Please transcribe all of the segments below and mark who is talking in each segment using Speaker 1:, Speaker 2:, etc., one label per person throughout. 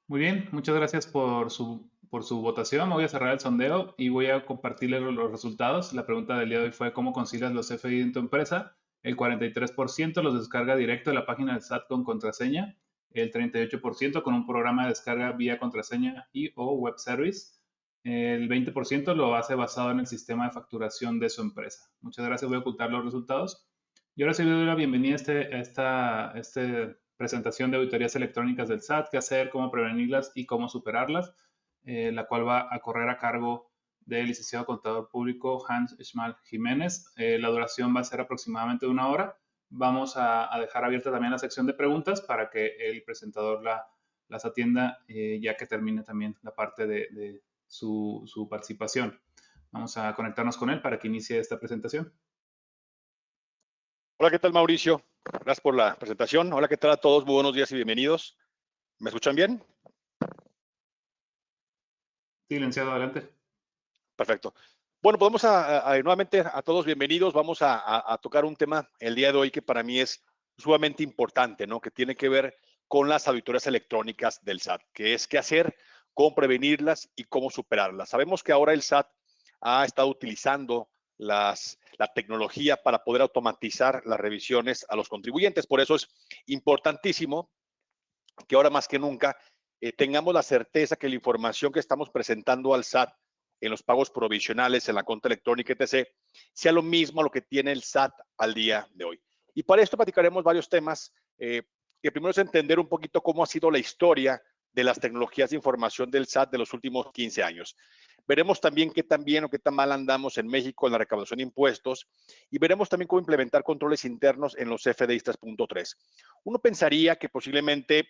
Speaker 1: Muy bien, muchas gracias por su votación. Voy a cerrar el sondeo y voy a compartirles los resultados. La pregunta del día de hoy fue ¿cómo concilias los CFDI en tu empresa? El 43% los descarga directo de la página del SAT con contraseña, el 38% con un programa de descarga vía contraseña y o web service, el 20% lo hace basado en el sistema de facturación de su empresa. Muchas gracias, voy a ocultar los resultados. Y ahora sí le doy la bienvenida a esta presentación de auditorías electrónicas del SAT, qué hacer, cómo prevenirlas y cómo superarlas, la cual va a correr a cargo del licenciado contador público Hans Schmal Jiménez. La duración va a ser aproximadamente 1 hora. Vamos a dejar abierta también la sección de preguntas para que el presentador las atienda ya que termine también la parte de su participación. Vamos a conectarnos con él para que inicie esta presentación.
Speaker 2: Hola, ¿qué tal, Mauricio? Gracias por la presentación. Hola, ¿qué tal a todos? Muy buenos días y bienvenidos. ¿Me escuchan bien?
Speaker 1: Sí, licenciado, adelante.
Speaker 2: Perfecto. Bueno, podemos nuevamente a todos bienvenidos. Vamos a tocar un tema el día de hoy que para mí es sumamente importante, ¿no? Que tiene que ver con las auditorías electrónicas del SAT, que es qué hacer, cómo prevenirlas y cómo superarlas. Sabemos que ahora el SAT ha estado utilizando la tecnología para poder automatizar las revisiones a los contribuyentes. Por eso es importantísimo que ahora más que nunca tengamos la certeza que la información que estamos presentando al SAT en los pagos provisionales, en la cuenta electrónica, etc., sea lo mismo a lo que tiene el SAT al día de hoy. Y para esto platicaremos varios temas, que primero es entender un poquito cómo ha sido la historia de las tecnologías de información del SAT de los últimos 15 años. Veremos también qué tan bien o qué tan mal andamos en México en la recaudación de impuestos y veremos también cómo implementar controles internos en los FDIs 3.3. Uno pensaría que posiblemente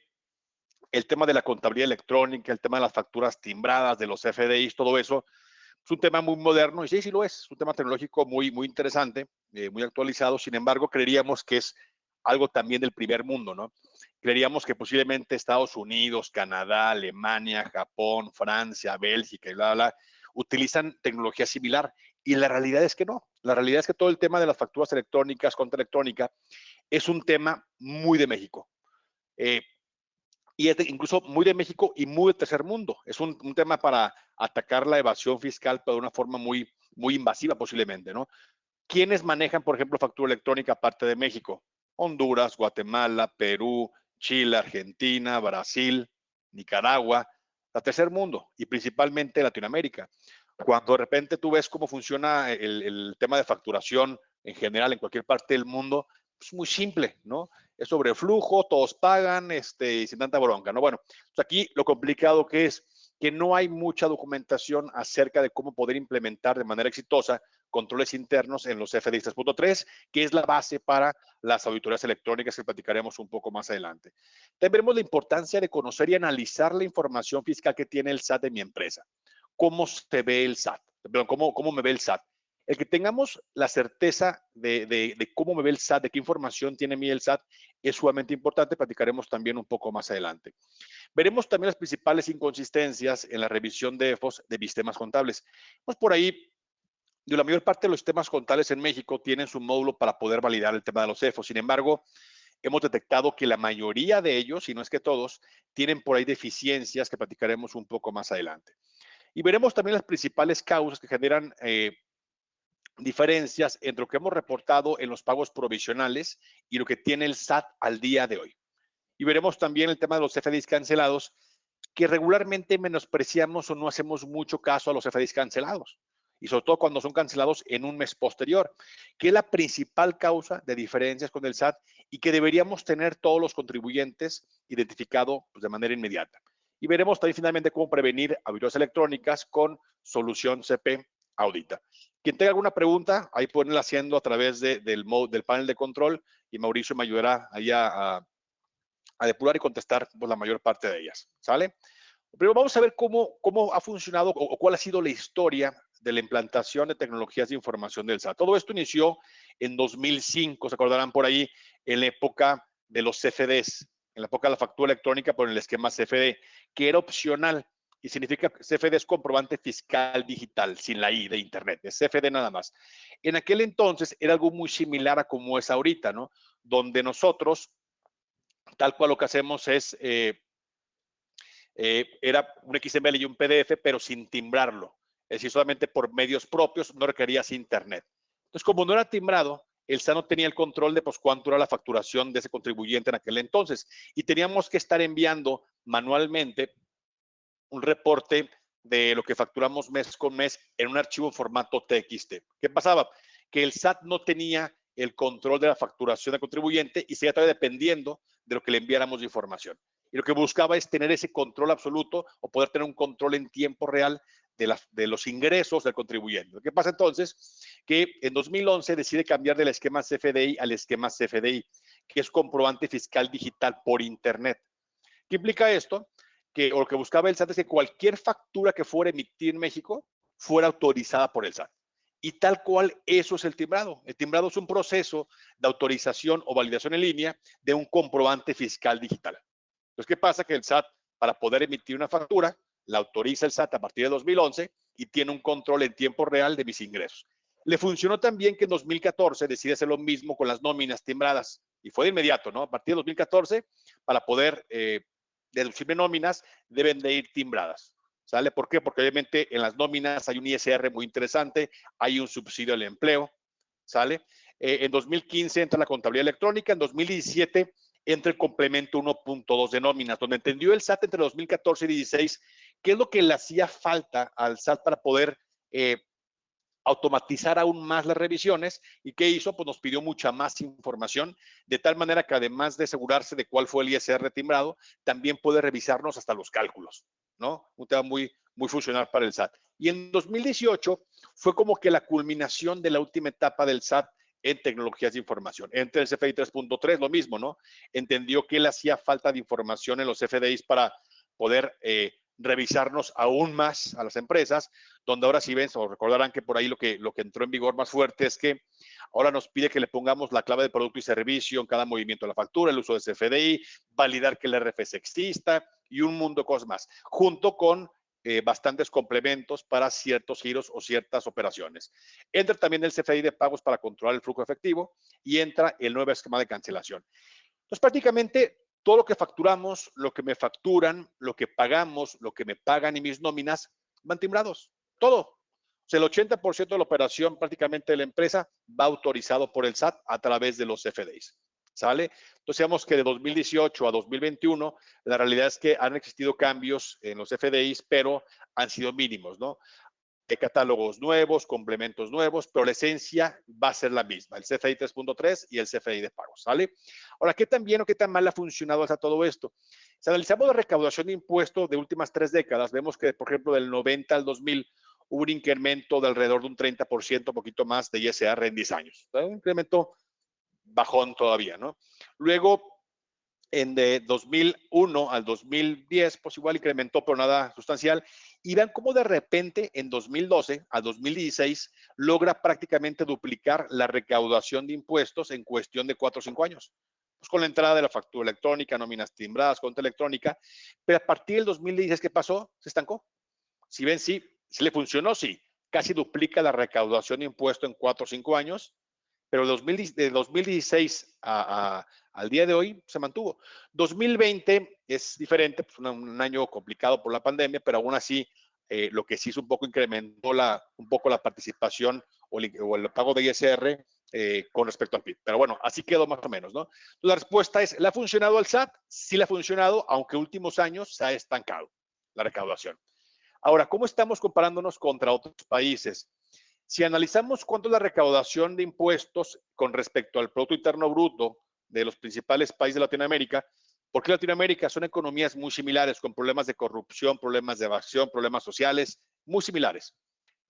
Speaker 2: el tema de la contabilidad electrónica, el tema de las facturas timbradas, de los FDIs, todo eso, es un tema muy moderno y sí, sí lo es un tema tecnológico muy interesante, muy actualizado. Sin embargo, creeríamos que es algo también del primer mundo, ¿no? Creeríamos que posiblemente Estados Unidos, Canadá, Alemania, Japón, Francia, Bélgica y bla, bla, utilizan tecnología similar. Y la realidad es que no. La realidad es que todo el tema de las facturas electrónicas, contra electrónica, es un tema muy de México. Y es incluso muy de México y muy de tercer mundo. Es un tema para atacar la evasión fiscal, pero de una forma muy invasiva posiblemente, ¿no? ¿Quiénes manejan, por ejemplo, factura electrónica aparte de México? Honduras, Guatemala, Perú, Chile, Argentina, Brasil, Nicaragua, la tercer mundo y principalmente Latinoamérica. Cuando de repente tú ves cómo funciona el tema de facturación en general en cualquier parte del mundo, es muy simple, ¿no? Es sobre flujo, todos pagan, y sin tanta bronca, ¿no? Bueno, pues aquí lo complicado que es que no hay mucha documentación acerca de cómo poder implementar de manera exitosa controles internos en los FDIs 3.3, que es la base para las auditorías electrónicas que platicaremos un poco más adelante. También veremos la importancia de conocer y analizar la información fiscal que tiene el SAT de mi empresa. ¿Cómo se ve el SAT? Perdón, ¿cómo me ve el SAT? El que tengamos la certeza de cómo me ve el SAT, de qué información tiene mi el SAT, es sumamente importante. Platicaremos también un poco más adelante. Veremos también las principales inconsistencias en la revisión de EFOS de mis temas contables. Pues por ahí, la mayor parte de los sistemas contables en México tienen su módulo para poder validar el tema de los EFOS. Sin embargo, hemos detectado que la mayoría de ellos, si no es que todos, tienen por ahí deficiencias que platicaremos un poco más adelante. Y veremos también las principales causas que generan diferencias entre lo que hemos reportado en los pagos provisionales y lo que tiene el SAT al día de hoy. Y veremos también el tema de los FDIs cancelados, que regularmente menospreciamos o no hacemos mucho caso a los FDIs cancelados. Y sobre todo cuando son cancelados en un mes posterior, que es la principal causa de diferencias con el SAT y que deberíamos tener todos los contribuyentes identificado pues, de manera inmediata. Y veremos también finalmente cómo prevenir auditorías electrónicas con Solución CP Audita. Quien tenga alguna pregunta, ahí pueden irla haciendo a través del panel de control y Mauricio me ayudará ahí a depurar y contestar pues, la mayor parte de ellas. ¿Sale? Pero vamos a ver cómo ha funcionado o cuál ha sido la historia de la implantación de tecnologías de información del SAT. Todo esto inició en 2005, se acordarán por ahí, en la época de los CFDs, en la época de la factura electrónica por el esquema CFD, que era opcional y significa CFD es comprobante fiscal digital, sin la I de Internet, es CFD nada más. En aquel entonces era algo muy similar a como es ahorita, ¿no? Donde nosotros, tal cual lo que hacemos es era un XML y un PDF, pero sin timbrarlo. Es decir, solamente por medios propios, no requerías internet. Entonces, como no era timbrado, el SAT no tenía el control de pues, cuánto era la facturación de ese contribuyente en aquel entonces. Y teníamos que estar enviando manualmente un reporte de lo que facturamos mes con mes en un archivo en formato TXT. ¿Qué pasaba? Que el SAT no tenía el control de la facturación del contribuyente y seguía todavía dependiendo de lo que le enviáramos de información. Y lo que buscaba es tener ese control absoluto o poder tener un control en tiempo real de los ingresos del contribuyente. ¿Qué pasa entonces? Que en 2011 decide cambiar del esquema CFDI al esquema CFDI, que es comprobante fiscal digital por Internet. ¿Qué implica esto? Que o lo que buscaba el SAT es que cualquier factura que fuera emitida en México fuera autorizada por el SAT. Y tal cual eso es el timbrado. El timbrado es un proceso de autorización o validación en línea de un comprobante fiscal digital. Entonces, ¿qué pasa? Que el SAT, para poder emitir una factura, la autoriza el SAT a partir de 2011 y tiene un control en tiempo real de mis ingresos. Le funcionó también que en 2014 decide hacer lo mismo con las nóminas timbradas y fue de inmediato, ¿no? A partir de 2014, para poder deducirme nóminas, deben de ir timbradas. ¿Sale? ¿Por qué? Porque obviamente en las nóminas hay un ISR muy interesante, hay un subsidio al empleo, ¿sale? En 2015 entra la contabilidad electrónica, en 2017 entra el complemento 1.2 de nóminas, donde entendió el SAT entre 2014 y 2016 qué es lo que le hacía falta al SAT para poder automatizar aún más las revisiones. ¿Y qué hizo? Pues nos pidió mucha más información, de tal manera que además de asegurarse de cuál fue el ISR timbrado, también puede revisarnos hasta los cálculos, ¿no? Un tema muy, muy funcional para el SAT. Y en 2018 fue como que la culminación de la última etapa del SAT en tecnologías de información. Entre el CFDI 3.3, lo mismo, ¿no? Entendió que le hacía falta de información en los CFDIs para poder revisarnos aún más a las empresas, donde ahora sí ven, o recordarán que por ahí lo que entró en vigor más fuerte es que ahora nos pide que le pongamos la clave de producto y servicio en cada movimiento de la factura, el uso de CFDI, validar que el RFC exista y un mundo de cosas más, junto con bastantes complementos para ciertos giros o ciertas operaciones. Entra también el CFDI de pagos para controlar el flujo efectivo y entra el nuevo esquema de cancelación. Entonces, prácticamente todo lo que facturamos, lo que me facturan, lo que pagamos, lo que me pagan y mis nóminas van timbrados. Todo. O sea, el 80% de la operación prácticamente de la empresa va autorizado por el SAT a través de los FDIs. ¿Sale? Entonces, digamos que de 2018 a 2021, la realidad es que han existido cambios en los FDIs, pero han sido mínimos, ¿no? De catálogos nuevos, complementos nuevos, pero la esencia va a ser la misma, el CFDI 3.3 y el CFDI de pagos, ¿sale? Ahora, ¿qué tan bien o qué tan mal ha funcionado hasta todo esto? Si analizamos la recaudación de impuestos de últimas 3 décadas, vemos que, por ejemplo, del 90 al 2000 hubo un incremento de alrededor de un 30%, un poquito más de ISR en 10 años. ¿Sí? Un incremento bajón todavía, ¿no? Luego, de 2001 al 2010, pues igual incrementó, pero nada sustancial. Y vean cómo de repente en 2012 al 2016 logra prácticamente duplicar la recaudación de impuestos en cuestión de 4 o 5 años. Pues con la entrada de la factura electrónica, nóminas timbradas, cuenta electrónica, pero a partir del 2016, ¿qué pasó? Se estancó. Si ven, sí, si le funcionó, sí. Casi duplica la recaudación de impuestos en 4 o 5 años, pero de 2016 al día de hoy se mantuvo. 2020 es diferente, pues un año complicado por la pandemia, pero aún así lo que sí es un poco incrementó un poco la participación o el pago de ISR con respecto al PIB. Pero bueno, así quedó más o menos, ¿no? Entonces, la respuesta es, ¿le ha funcionado al SAT? Sí le ha funcionado, aunque últimos años se ha estancado la recaudación. Ahora, ¿cómo estamos comparándonos contra otros países? Si analizamos cuánto es la recaudación de impuestos con respecto al Producto Interno Bruto de los principales países de Latinoamérica, porque Latinoamérica son economías muy similares, con problemas de corrupción, problemas de evasión, problemas sociales, muy similares.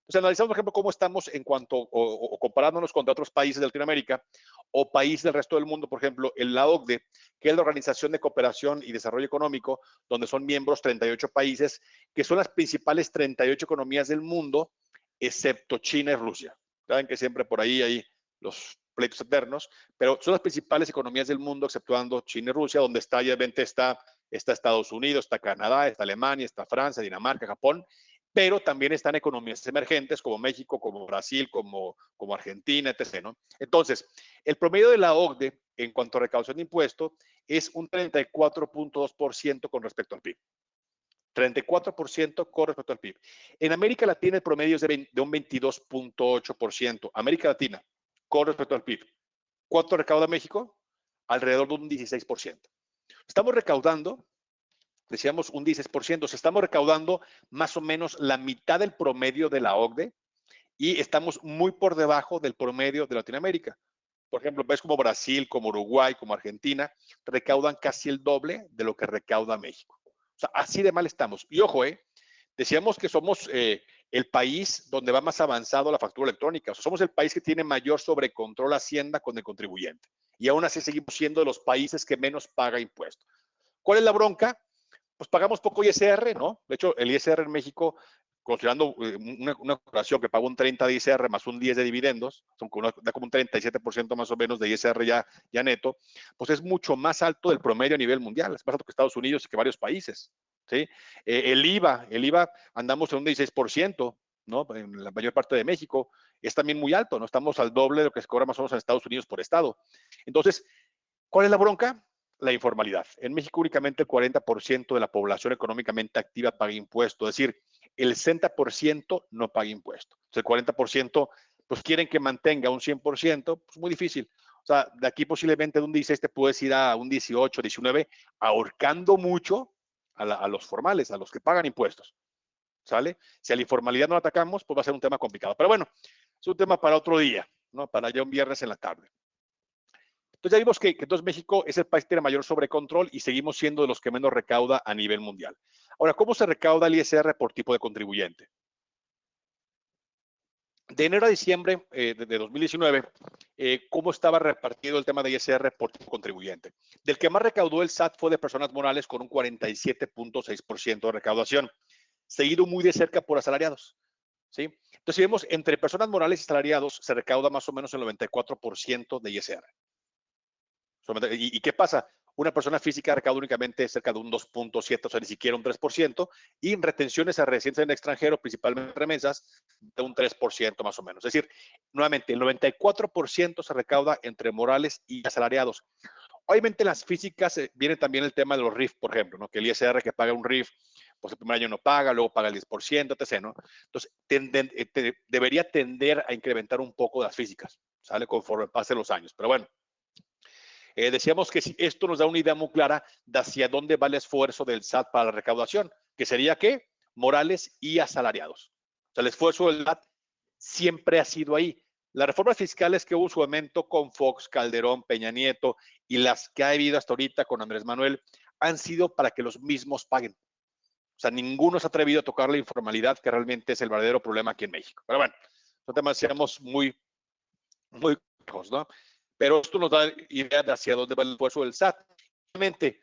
Speaker 2: Entonces, analizamos, por ejemplo, cómo estamos en cuanto, o comparándonos contra otros países de Latinoamérica o países del resto del mundo, por ejemplo, en la OCDE, que es la Organización de Cooperación y Desarrollo Económico, donde son miembros 38 países, que son las principales 38 economías del mundo, excepto China y Rusia. Saben que siempre por ahí hay los pleitos eternos, pero son las principales economías del mundo, exceptuando China y Rusia, donde está, obviamente, está Estados Unidos, está Canadá, está Alemania, está Francia, Dinamarca, Japón, pero también están economías emergentes como México, como Brasil, como Argentina, etc. ¿no? Entonces, el promedio de la OCDE en cuanto a recaudación de impuestos es un 34.2% con respecto al PIB. 34% con respecto al PIB. En América Latina el promedio es de un 22.8%. América Latina con respecto al PIB. ¿Cuánto recauda México? Alrededor de un 16%. Estamos recaudando, decíamos un 16%, estamos recaudando más o menos la mitad del promedio de la OCDE y estamos muy por debajo del promedio de Latinoamérica. Por ejemplo, ves como Brasil, como Uruguay, como Argentina, recaudan casi el doble de lo que recauda México. O sea, así de mal estamos. Y ojo, decíamos que somos el país donde va más avanzado la factura electrónica. O sea, somos el país que tiene mayor sobrecontrol Hacienda con el contribuyente. Y aún así seguimos siendo de los países que menos paga impuestos. ¿Cuál es la bronca? Pues pagamos poco ISR, ¿no? De hecho, el ISR en México, considerando una corporación que paga un 30 de ISR más un 10 de dividendos, da como un 37% más o menos de ISR ya neto, pues es mucho más alto del promedio a nivel mundial, es más alto que Estados Unidos y que varios países, ¿sí? El IVA andamos en un 16%, ¿no? En la mayor parte de México, es también muy alto, ¿no? Estamos al doble de lo que se cobra más o menos en Estados Unidos por estado. Entonces, ¿cuál es la bronca? La informalidad. En México únicamente el 40% de la población económicamente activa paga impuestos, es decir, el 60% no paga impuestos. El 40% pues quieren que mantenga un 100%, pues muy difícil. O sea, de aquí posiblemente de un 16 te puedes ir a un 18, 19, ahorcando mucho a los formales, a los que pagan impuestos. ¿Sale? Si a la informalidad no la atacamos, pues va a ser un tema complicado. Pero bueno, es un tema para otro día, ¿no? Para ya un viernes en la tarde. Entonces ya vimos que entonces México es el país que tiene mayor sobrecontrol y seguimos siendo de los que menos recauda a nivel mundial. Ahora, ¿cómo se recauda el ISR por tipo de contribuyente? De enero a diciembre de 2019, ¿cómo estaba repartido el tema de ISR por tipo de contribuyente? Del que más recaudó el SAT fue de personas morales con un 47.6% de recaudación, seguido muy de cerca por asalariados. ¿Sí? Entonces, si vemos entre personas morales y asalariados, se recauda más o menos el 94% de ISR. ¿Y qué pasa? Una persona física recauda únicamente cerca de un 2.7, o sea, ni siquiera un 3%, y en retenciones a residentes en el extranjero, principalmente remesas, de un 3% más o menos. Es decir, nuevamente, el 94% se recauda entre morales y asalariados. Obviamente en las físicas viene también el tema de los RIF, por ejemplo, ¿no? Que el ISR que paga un RIF, pues el primer año no paga, luego paga el 10%, etc., ¿no? Entonces, debería tender a incrementar un poco las físicas, ¿sale? Conforme pasen los años. Pero bueno, decíamos que esto nos da una idea muy clara de hacia dónde va el esfuerzo del SAT para la recaudación, que sería ¿qué? Morales y asalariados. O sea, el esfuerzo del SAT siempre ha sido ahí. Las reformas fiscales que hubo en su momento con Fox, Calderón, Peña Nieto y las que ha habido hasta ahorita con Andrés Manuel han sido para que los mismos paguen. O sea, ninguno se ha atrevido a tocar la informalidad, que realmente es el verdadero problema aquí en México. Pero bueno, son temas, seamos muy lejos, ¿no? Pero esto nos da idea de hacia dónde va el esfuerzo del SAT. Obviamente,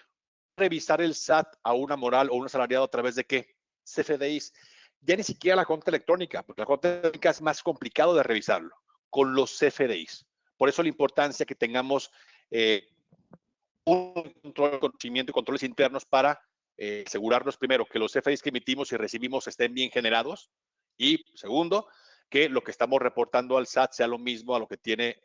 Speaker 2: revisar el SAT a una moral o un asalariado a través de qué? CFDIs. Ya ni siquiera la cuenta electrónica, porque la cuenta electrónica es más complicado de revisarlo, con los CFDIs. Por eso la importancia que tengamos un control, conocimiento y controles internos para asegurarnos primero que los CFDIs que emitimos y recibimos estén bien generados y segundo, que lo que estamos reportando al SAT sea lo mismo a lo que tiene,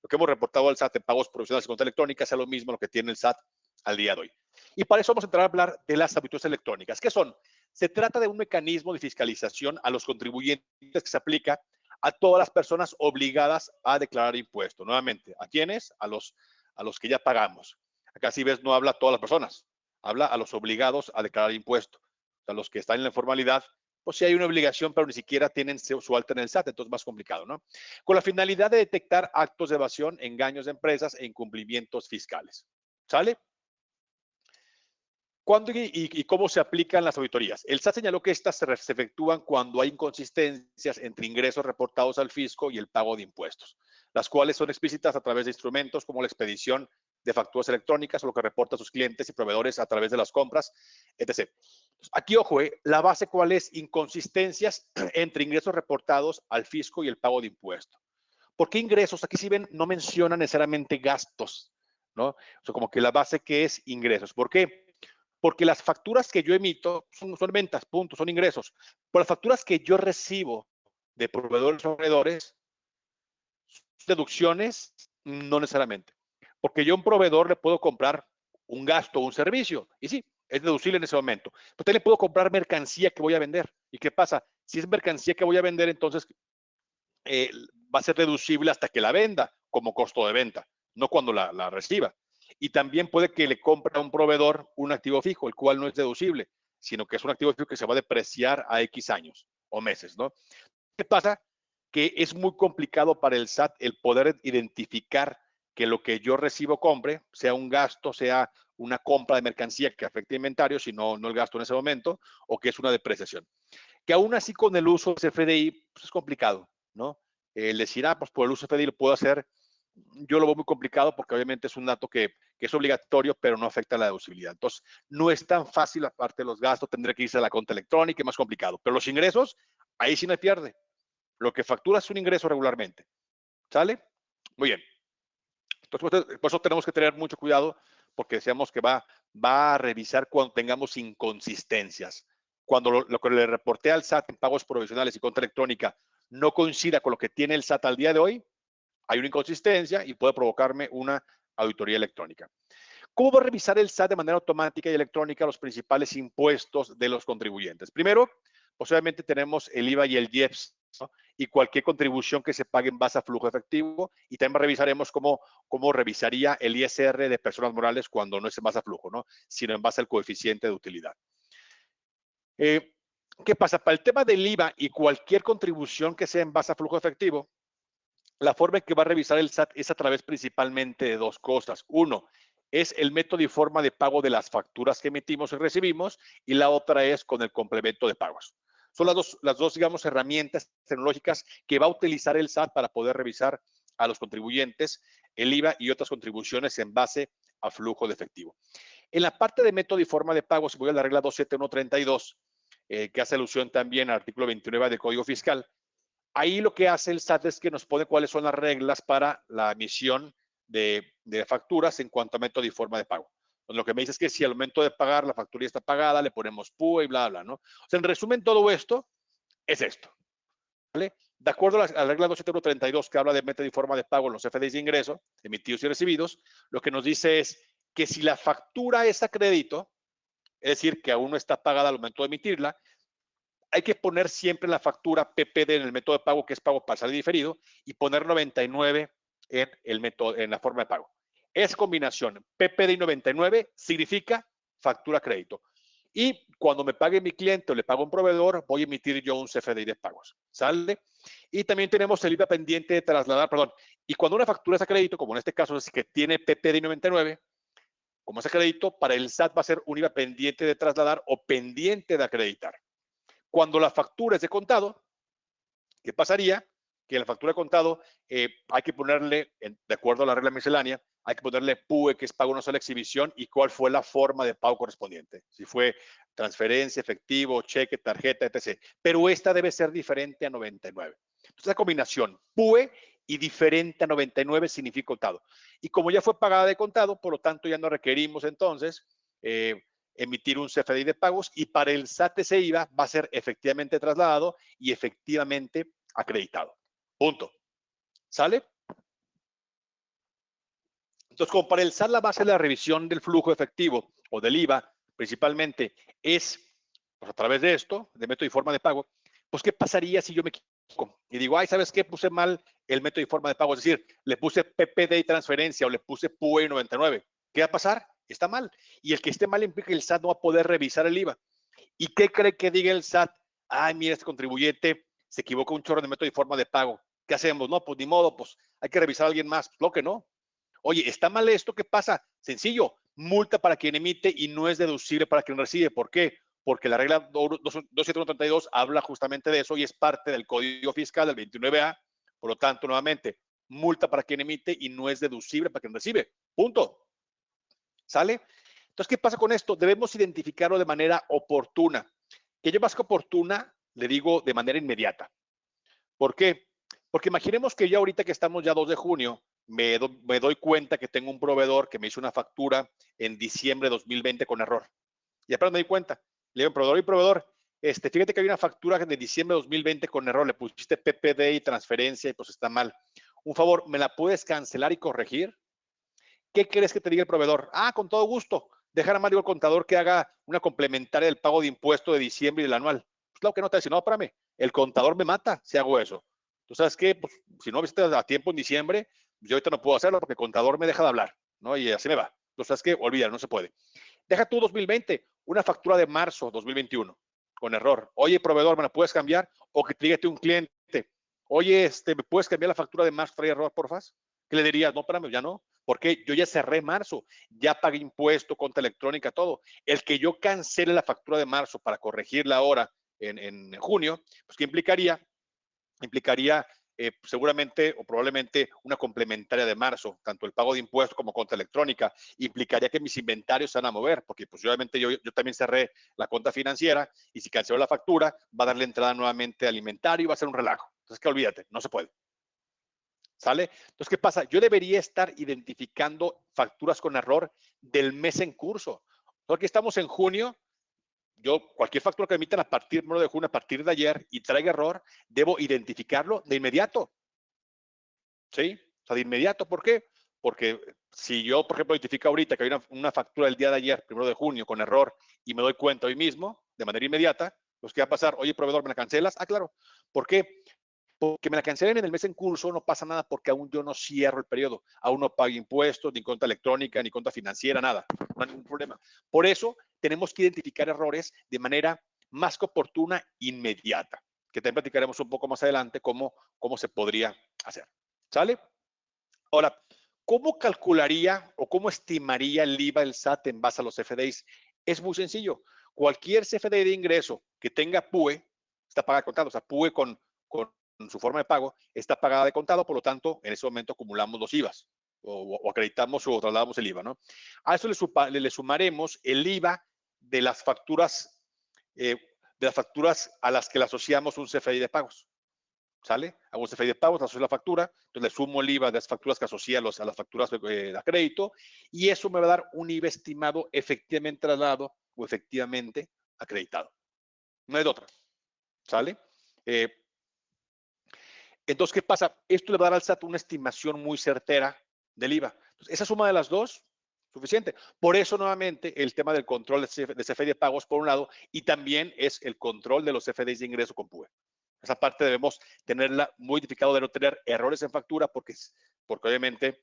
Speaker 2: lo que hemos reportado al SAT en pagos provisionales y cuenta electrónica sea lo mismo a lo que tiene el SAT al día de hoy. Y para eso vamos a entrar a hablar de las auditorías electrónicas. ¿Qué son? Se trata de un mecanismo de fiscalización a los contribuyentes que se aplica a todas las personas obligadas a declarar impuestos. Nuevamente, ¿a quiénes? A los que ya pagamos. Acá si ves no habla a todas las personas, habla a los obligados a declarar impuestos. O sea, los que están en la informalidad, pues sí hay una obligación, pero ni siquiera tienen su alta en el SAT, entonces es más complicado, ¿no? Con la finalidad de detectar actos de evasión, engaños de empresas e incumplimientos fiscales. ¿Sale? ¿Cuándo y cómo se aplican las auditorías? El SAT señaló que estas se efectúan cuando hay inconsistencias entre ingresos reportados al fisco y el pago de impuestos, las cuales son explícitas a través de instrumentos como la expedición de facturas electrónicas o lo que reporta a sus clientes y proveedores a través de las compras, etc. Aquí, ojo, la base cuál es, inconsistencias entre ingresos reportados al fisco y el pago de impuestos. ¿Por qué ingresos? Aquí sí ven, no mencionan necesariamente gastos, ¿no? O sea, como que la base que es ingresos. ¿Por qué? Porque las facturas que yo emito son ventas, punto, son ingresos. Pero las facturas que yo recibo de proveedores o proveedores, deducciones, no necesariamente. Porque yo a un proveedor le puedo comprar un gasto o un servicio. Y sí, Es deducible en ese momento. Pero también puedo comprar mercancía que voy a vender. ¿Y qué pasa? Si es mercancía que voy a vender, entonces va a ser deducible hasta que la venda como costo de venta, no cuando la reciba. Y también puede que le compre a un proveedor un activo fijo, el cual no es deducible, sino que es un activo fijo que se va a depreciar a X años o meses, ¿no? ¿Qué pasa? Que es muy complicado para el SAT el poder identificar que lo que yo recibo compre, sea un gasto, sea una compra de mercancía que afecte inventario, si no, no el gasto en ese momento, o que es una depreciación. Que aún así con el uso de CFDI pues es complicado, ¿no? El decir, pues por el uso de CFDI lo puedo hacer, yo lo veo muy complicado porque obviamente es un dato que es obligatorio, pero no afecta a la deducibilidad. Entonces, no es tan fácil, aparte de los gastos, tendré que irse a la cuenta electrónica, es más complicado. Pero los ingresos, ahí sí no hay pierde. Lo que factura es un ingreso regularmente. ¿Sale? Muy bien. Entonces, por eso tenemos que tener mucho cuidado porque decíamos que va a revisar cuando tengamos inconsistencias. Cuando lo que le reporté al SAT en pagos provisionales y cuenta electrónica no coincida con lo que tiene el SAT al día de hoy, hay una inconsistencia y puede provocarme una auditoría electrónica. ¿Cómo va a revisar el SAT de manera automática y electrónica los principales impuestos de los contribuyentes? Primero, posiblemente tenemos el IVA y el IEPS, ¿no? Y cualquier contribución que se pague en base a flujo efectivo. Y también revisaremos cómo revisaría el ISR de personas morales cuando no es en base a flujo, ¿no? Sino en base al coeficiente de utilidad. ¿Qué pasa? Para el tema del IVA y cualquier contribución que sea en base a flujo efectivo, la forma en que va a revisar el SAT es a través principalmente de dos cosas. Uno, es el método y forma de pago de las facturas que emitimos y recibimos, y la otra es con el complemento de pagos. Son las dos, digamos, herramientas tecnológicas que va a utilizar el SAT para poder revisar a los contribuyentes el IVA y otras contribuciones en base a flujo de efectivo. En la parte de método y forma de pago, si voy a la regla 27132, que hace alusión también al artículo 29 del Código Fiscal, ahí lo que hace el SAT es que nos pone cuáles son las reglas para la emisión de facturas en cuanto a método y forma de pago. Entonces, lo que me dice es que si al momento de pagar la factura ya está pagada, le ponemos PUE y bla, bla, ¿no? O sea, en resumen, todo esto es esto, ¿vale? De acuerdo a la regla 27132 que habla de método y forma de pago en los FDIs de ingreso, emitidos y recibidos, lo que nos dice es que si la factura es a crédito, es decir, que aún no está pagada al momento de emitirla, hay que poner siempre la factura PPD en el método de pago, que es pago parcial y diferido, y poner 99 en el método, en la forma de pago. Esa combinación PPD y 99 significa factura crédito. Y cuando me pague mi cliente o le pago a un proveedor, voy a emitir yo un CFDI de pagos. ¿Sale? Y también tenemos el IVA pendiente de trasladar, perdón. Y cuando una factura es a crédito, como en este caso es que tiene PPD y 99, como es a crédito, para el SAT va a ser un IVA pendiente de trasladar o pendiente de acreditar. Cuando la factura es de contado, ¿qué pasaría? Que en la factura de contado hay que ponerle, de acuerdo a la regla miscelánea, hay que ponerle PUE, que es pago una sola exhibición, y cuál fue la forma de pago correspondiente. Si fue transferencia, efectivo, cheque, tarjeta, etc. Pero esta debe ser diferente a 99. Entonces, la combinación PUE y diferente a 99 significa contado. Y como ya fue pagada de contado, por lo tanto, ya no requerimos entonces emitir un CFDI de pagos, y para el SAT ese IVA va a ser efectivamente trasladado y efectivamente acreditado. Punto. ¿Sale? Entonces, como para el SAT la base de la revisión del flujo efectivo o del IVA principalmente es pues, a través de esto, de método y forma de pago, pues ¿qué pasaría si yo me equivoco y digo, ay, ¿sabes qué? Puse mal el método y forma de pago, es decir, le puse PPD y transferencia o le puse PUE 99. ¿Qué va a pasar? Está mal. Y el que esté mal implica que el SAT no va a poder revisar el IVA. ¿Y qué cree que diga el SAT? Ay, mira, este contribuyente se equivoca un chorro de método y forma de pago. ¿Qué hacemos? No, pues ni modo, pues hay que revisar a alguien más. Lo que no. Oye, ¿está mal esto? ¿Qué pasa? Sencillo, multa para quien emite y no es deducible para quien recibe. ¿Por qué? Porque la regla 27132 habla justamente de eso y es parte del Código Fiscal del 29A. Por lo tanto, nuevamente, multa para quien emite y no es deducible para quien recibe. Punto. ¿Sale? Entonces, ¿qué pasa con esto? Debemos identificarlo de manera oportuna. Que yo más que oportuna, le digo de manera inmediata. ¿Por qué? Porque imaginemos que ya ahorita que estamos ya 2 de junio, me doy cuenta que tengo un proveedor que me hizo una factura en diciembre de 2020 con error. Y apenas me di cuenta. Le digo, proveedor, fíjate que hay una factura de diciembre de 2020 con error, le pusiste PPD y transferencia y pues está mal. Un favor, ¿me la puedes cancelar y corregir? ¿Qué crees que te diga el proveedor? Ah, con todo gusto. dejar a Mario el contador que haga una complementaria del pago de impuesto de diciembre y del anual. Pues claro que no, te dice, no, espérame, el contador me mata si hago eso. ¿Tú sabes qué? Pues, si no viste a tiempo en diciembre, yo ahorita no puedo hacerlo porque el contador me deja de hablar, ¿no? Y así me va. Tú sabes qué, olvida, no se puede. Deja tú 2020, una factura de marzo 2021 con error. Oye, proveedor, ¿me la puedes cambiar? O que te diga un cliente, oye, ¿me puedes cambiar la factura de marzo? ¿Trae error, porfas? ¿Qué le dirías? No, espérame, ya no. Porque yo ya cerré marzo, ya pagué impuesto, cuenta electrónica, todo. El que yo cancele la factura de marzo para corregirla ahora en junio, pues ¿qué implicaría? Implicaría seguramente o probablemente una complementaria de marzo, tanto el pago de impuestos como cuenta electrónica. Implicaría que mis inventarios se van a mover, porque pues obviamente yo también cerré la cuenta financiera y si cancelo la factura, va a darle entrada nuevamente al inventario y va a ser un relajo. Entonces, que olvídate, no se puede. ¿Sale? Entonces, ¿qué pasa? Yo debería estar identificando facturas con error del mes en curso. Porque estamos en junio, yo cualquier factura que emitan a partir de junio, a partir de ayer y traiga error, debo identificarlo de inmediato. ¿Sí? O sea, de inmediato. ¿Por qué? Porque si yo, por ejemplo, identifico ahorita que hay una factura del día de ayer, 1 de junio, con error y me doy cuenta hoy mismo, de manera inmediata, pues ¿qué va a pasar? Oye, proveedor, ¿me la cancelas? Ah, claro. ¿Por qué? Porque me la cancelen en el mes en curso, no pasa nada porque aún yo no cierro el periodo, aún no pago impuestos, ni cuenta electrónica, ni cuenta financiera, nada, no hay ningún problema. Por eso tenemos que identificar errores de manera más que oportuna, inmediata, que también platicaremos un poco más adelante cómo se podría hacer. ¿Sale? Ahora, ¿cómo calcularía o cómo estimaría el IVA del SAT en base a los CFDIs? Es muy sencillo. Cualquier CFDI de ingreso que tenga PUE está pagada de contado, o sea, PUE con su forma de pago está pagada de contado, por lo tanto, en ese momento acumulamos los IVAs o acreditamos o trasladamos el IVA, ¿no? A eso le sumaremos el IVA de las facturas, a las que le asociamos un CFDI de pagos. ¿Sale? Hago un CFDI de pagos, asocio la factura, entonces le sumo el IVA de las facturas que asocia a las facturas de crédito y eso me va a dar un IVA estimado efectivamente trasladado o efectivamente acreditado. No hay de otra. ¿Sale? Entonces, ¿qué pasa? Esto le va a dar al SAT una estimación muy certera del IVA. Entonces, esa suma de las dos, suficiente. Por eso, nuevamente, el tema del control de CFDI de pagos, por un lado, y también es el control de los CFDIs de ingreso con PUE. Esa parte debemos tenerla muy identificado de no tener errores en factura porque obviamente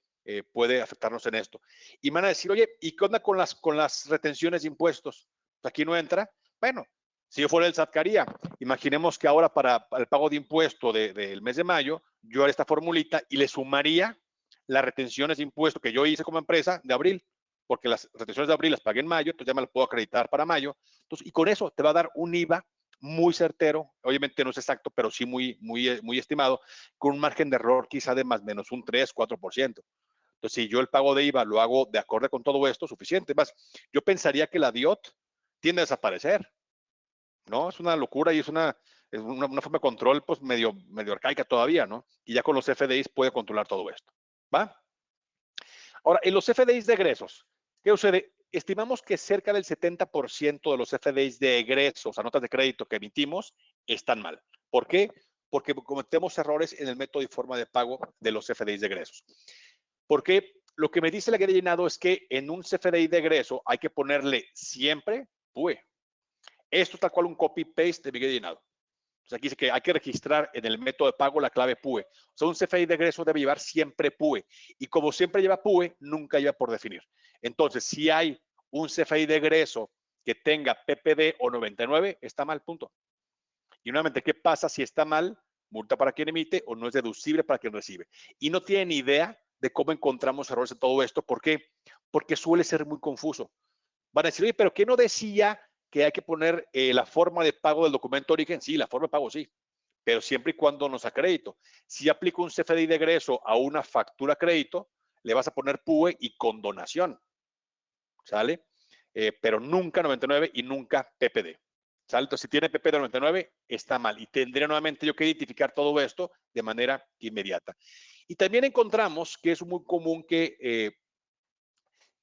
Speaker 2: puede afectarnos en esto. Y me van a decir, oye, ¿y qué onda con las retenciones de impuestos? Aquí no entra. Bueno, si yo fuera el SAT, ¿qué haría? Imaginemos que ahora para el pago de impuesto del mes de mayo, yo haría esta formulita y le sumaría las retenciones de impuesto que yo hice como empresa de abril, porque las retenciones de abril las pagué en mayo, entonces ya me las puedo acreditar para mayo. Entonces, y con eso te va a dar un IVA muy certero, obviamente no es exacto, pero sí muy estimado, con un margen de error quizá de más o menos un 3-4%. Entonces, si yo el pago de IVA lo hago de acorde con todo esto, suficiente. Más, yo pensaría que la DIOT tiende a desaparecer, ¿no? Es una locura y es una forma de control pues medio arcaica todavía, ¿no? Y ya con los FDIs puede controlar todo esto, ¿va? Ahora, en los FDIs de egresos, ¿qué sucede? Estimamos que cerca del 70% de los FDIs de egresos, o sea, notas de crédito que emitimos, están mal. ¿Por qué? Porque cometemos errores en el método y forma de pago de los FDIs de egresos. Porque lo que me dice la guía de llenado es que en un CFDI de egreso hay que ponerle siempre PUE. Esto es tal cual un copy-paste de mi guía de llenado. Entonces aquí dice que hay que registrar en el método de pago la clave PUE. O sea, un CFDI de egreso debe llevar siempre PUE. Y como siempre lleva PUE, nunca lleva por definir. Entonces, si hay un CFDI de egreso que tenga PPD o 99, está mal, punto. Y nuevamente, ¿qué pasa si está mal? Multa para quien emite o no es deducible para quien recibe. Y no tienen ni idea de cómo encontramos errores en todo esto. ¿Por qué? Porque suele ser muy confuso. Van a decir, oye, pero ¿qué no decía que hay que poner la forma de pago del documento de origen? Sí, la forma de pago sí, pero siempre y cuando nos acredito. Si aplico un CFDI de egreso a una factura crédito, le vas a poner PUE y condonación, ¿sale? Pero nunca 99 y nunca PPD. ¿Sale? Entonces, si tiene PPD 99, está mal. Y tendría nuevamente yo que identificar todo esto de manera inmediata. Y también encontramos que es muy común que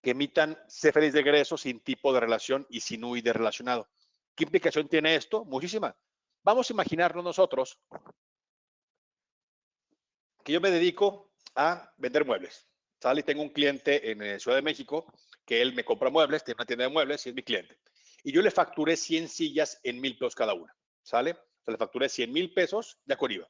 Speaker 2: emitan CFDIs de egreso sin tipo de relación y sin UI de relacionado. ¿Qué implicación tiene esto? Muchísima. Vamos a imaginarnos nosotros que yo me dedico a vender muebles. ¿Sale? Y tengo un cliente en Ciudad de México que él me compra muebles, tiene una tienda de muebles y es mi cliente. Y yo le facturé 100 sillas en 1,000 pesos cada una, ¿sale? O sea, le facturé 100,000 pesos ya con IVA.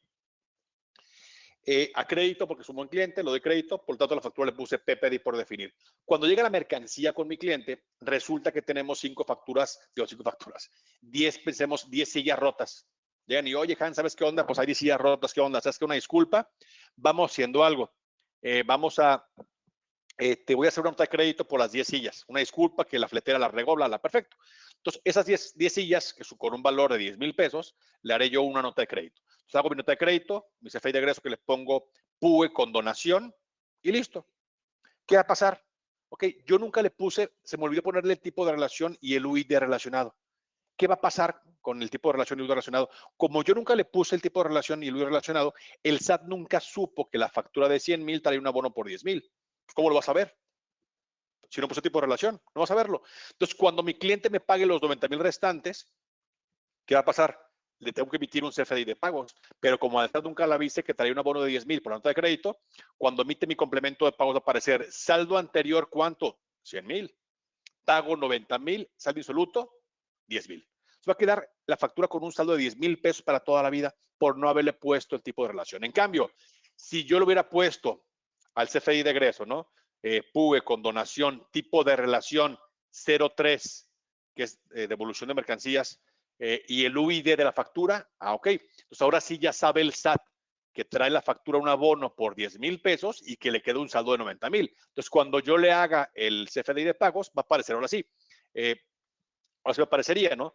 Speaker 2: A crédito, porque es un buen cliente, lo doy crédito, por lo tanto la factura le puse PPD por definir. Cuando llega la mercancía con mi cliente, resulta que tenemos 5 facturas, 10, pensemos 10 sillas rotas. Llegan y, oye, Han, ¿sabes qué onda? Pues hay 10 sillas rotas, ¿qué onda? ¿Sabes qué? Una disculpa, vamos haciendo algo. Te voy a hacer una nota de crédito por las 10 sillas. Una disculpa que la fletera la regó, bla, perfecto. Entonces, esas 10 sillas, que con un valor de 10,000 pesos, le haré yo una nota de crédito. Entonces, hago mi nota de crédito, mi CFDI de egreso que le pongo PUE con donación y listo. ¿Qué va a pasar? Ok, yo nunca le puse, se me olvidó ponerle el tipo de relación y el UI de relacionado. ¿Qué va a pasar con el tipo de relación y el UI de relacionado? Como yo nunca le puse el tipo de relación y el UI relacionado, el SAT nunca supo que la factura de 100,000 traía un abono por 10,000. ¿Cómo lo vas a ver? Si no puse tipo de relación, no vas a verlo. Entonces, cuando mi cliente me pague los 90,000 restantes, ¿qué va a pasar? Le tengo que emitir un CFDI de pagos, pero como al nunca la viste que traía un abono de 10,000 por la nota de crédito, cuando emite mi complemento de pagos va a aparecer saldo anterior, ¿cuánto? 100,000. Pago 90,000, saldo insoluto, 10,000. Va a quedar la factura con un saldo de 10,000 pesos para toda la vida por no haberle puesto el tipo de relación. En cambio, si yo lo hubiera puesto al CFDI de egreso, ¿no? PUE con donación, tipo de relación 03, que es devolución de mercancías, y el UID de la factura, ok. Entonces ahora sí ya sabe el SAT que trae la factura un abono por 10,000 pesos y que le queda un saldo de 90,000. Entonces cuando yo le haga el CFDI de pagos, va a aparecer ahora sí. Ahora sí me aparecería, ¿no?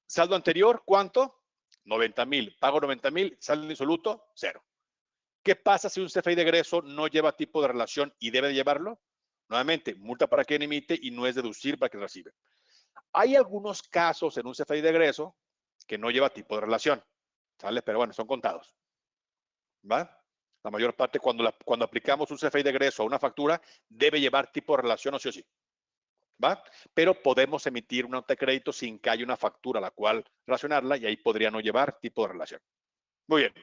Speaker 2: Saldo anterior, ¿cuánto? 90,000. Pago 90,000, saldo insoluto, 0. ¿Qué pasa si un CFDI de egreso no lleva tipo de relación y debe de llevarlo? Nuevamente, multa para quien emite y no es deducir para quien recibe. Hay algunos casos en un CFDI de egreso que no lleva tipo de relación, ¿sale? Pero bueno, son contados, ¿va? La mayor parte, cuando aplicamos un CFDI de egreso a una factura, debe llevar tipo de relación o sí o sí, ¿va? Pero podemos emitir una nota de crédito sin que haya una factura a la cual relacionarla y ahí podría no llevar tipo de relación. Muy bien.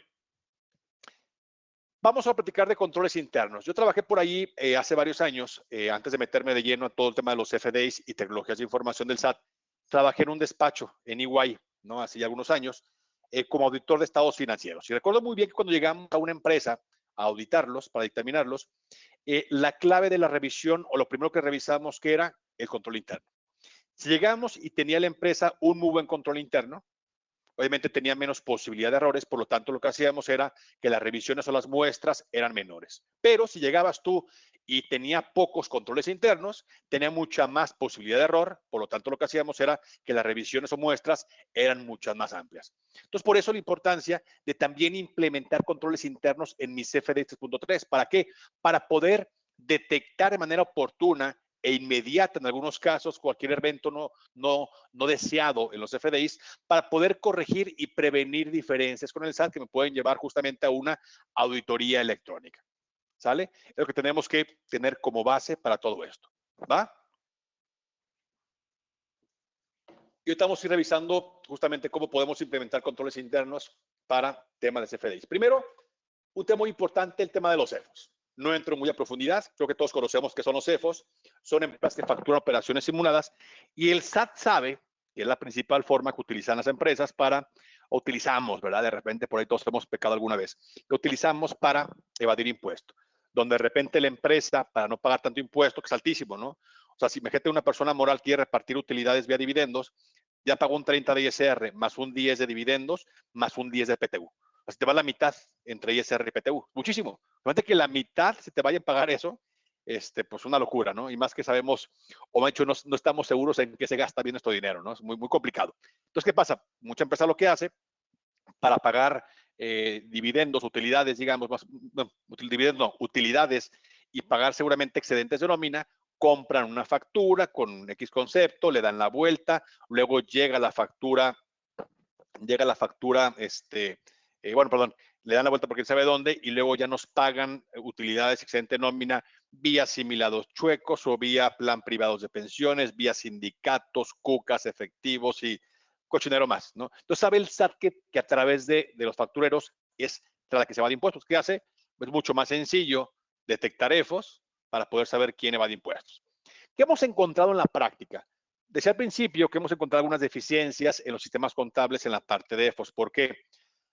Speaker 2: Vamos a platicar de controles internos. Yo trabajé por ahí hace varios años, antes de meterme de lleno a todo el tema de los FDIs y tecnologías de información del SAT. Trabajé en un despacho en EY, ¿no? Hace ya algunos años, como auditor de estados financieros. Y recuerdo muy bien que cuando llegamos a una empresa a auditarlos, para dictaminarlos, la clave de la revisión o lo primero que revisamos que era el control interno. Si llegamos y tenía la empresa un muy buen control interno, obviamente tenía menos posibilidad de errores, por lo tanto lo que hacíamos era que las revisiones o las muestras eran menores. Pero si llegabas tú y tenía pocos controles internos, tenía mucha más posibilidad de error, por lo tanto lo que hacíamos era que las revisiones o muestras eran muchas más amplias. Entonces, por eso la importancia de también implementar controles internos en mi CFD 3.3. ¿Para qué? Para poder detectar de manera oportuna e inmediata en algunos casos cualquier evento no deseado en los FDIs para poder corregir y prevenir diferencias con el SAT que me pueden llevar justamente a una auditoría electrónica. ¿Sale? Es lo que tenemos que tener como base para todo esto. ¿Va? Y estamos revisando justamente cómo podemos implementar controles internos para temas de CFDIs. Primero, un tema muy importante, el tema de los CEFOs. No entro muy a profundidad, creo que todos conocemos qué son los CEFOs, son empresas que facturan operaciones simuladas y el SAT sabe que es la principal forma que utilizan las empresas utilizamos, ¿verdad? De repente por ahí todos hemos pecado alguna vez, que utilizamos para evadir impuestos, donde de repente la empresa, para no pagar tanto impuesto, que es altísimo, ¿no? O sea, si imagínate una persona moral quiere repartir utilidades vía dividendos, ya pagó un 30 de ISR, más un 10 de dividendos, más un 10 de PTU. Así te va la mitad entre ISR y PTU. Muchísimo. Fíjate que la mitad se te vaya a pagar eso, pues una locura, ¿no? Y más que sabemos, o de hecho no estamos seguros en qué se gasta bien nuestro dinero, ¿no? Es muy, muy complicado. Entonces, ¿qué pasa? Mucha empresa lo que hace para pagar dividendos, utilidades, digamos, utilidades y pagar seguramente excedentes de nómina, compran una factura con X concepto, le dan la vuelta, luego llega la factura, le dan la vuelta porque él sabe dónde y luego ya nos pagan utilidades excedente nómina vía asimilados chuecos o vía plan privados de pensiones, vía sindicatos, cucas, efectivos y cochinero más, ¿no? Entonces sabe el SAT que a través de los factureros es la que se va de impuestos. ¿Qué hace? Es mucho más sencillo detectar EFOS para poder saber quién evade impuestos. ¿Qué hemos encontrado en la práctica? Decía al principio que hemos encontrado algunas deficiencias en los sistemas contables en la parte de EFOS. ¿Por qué?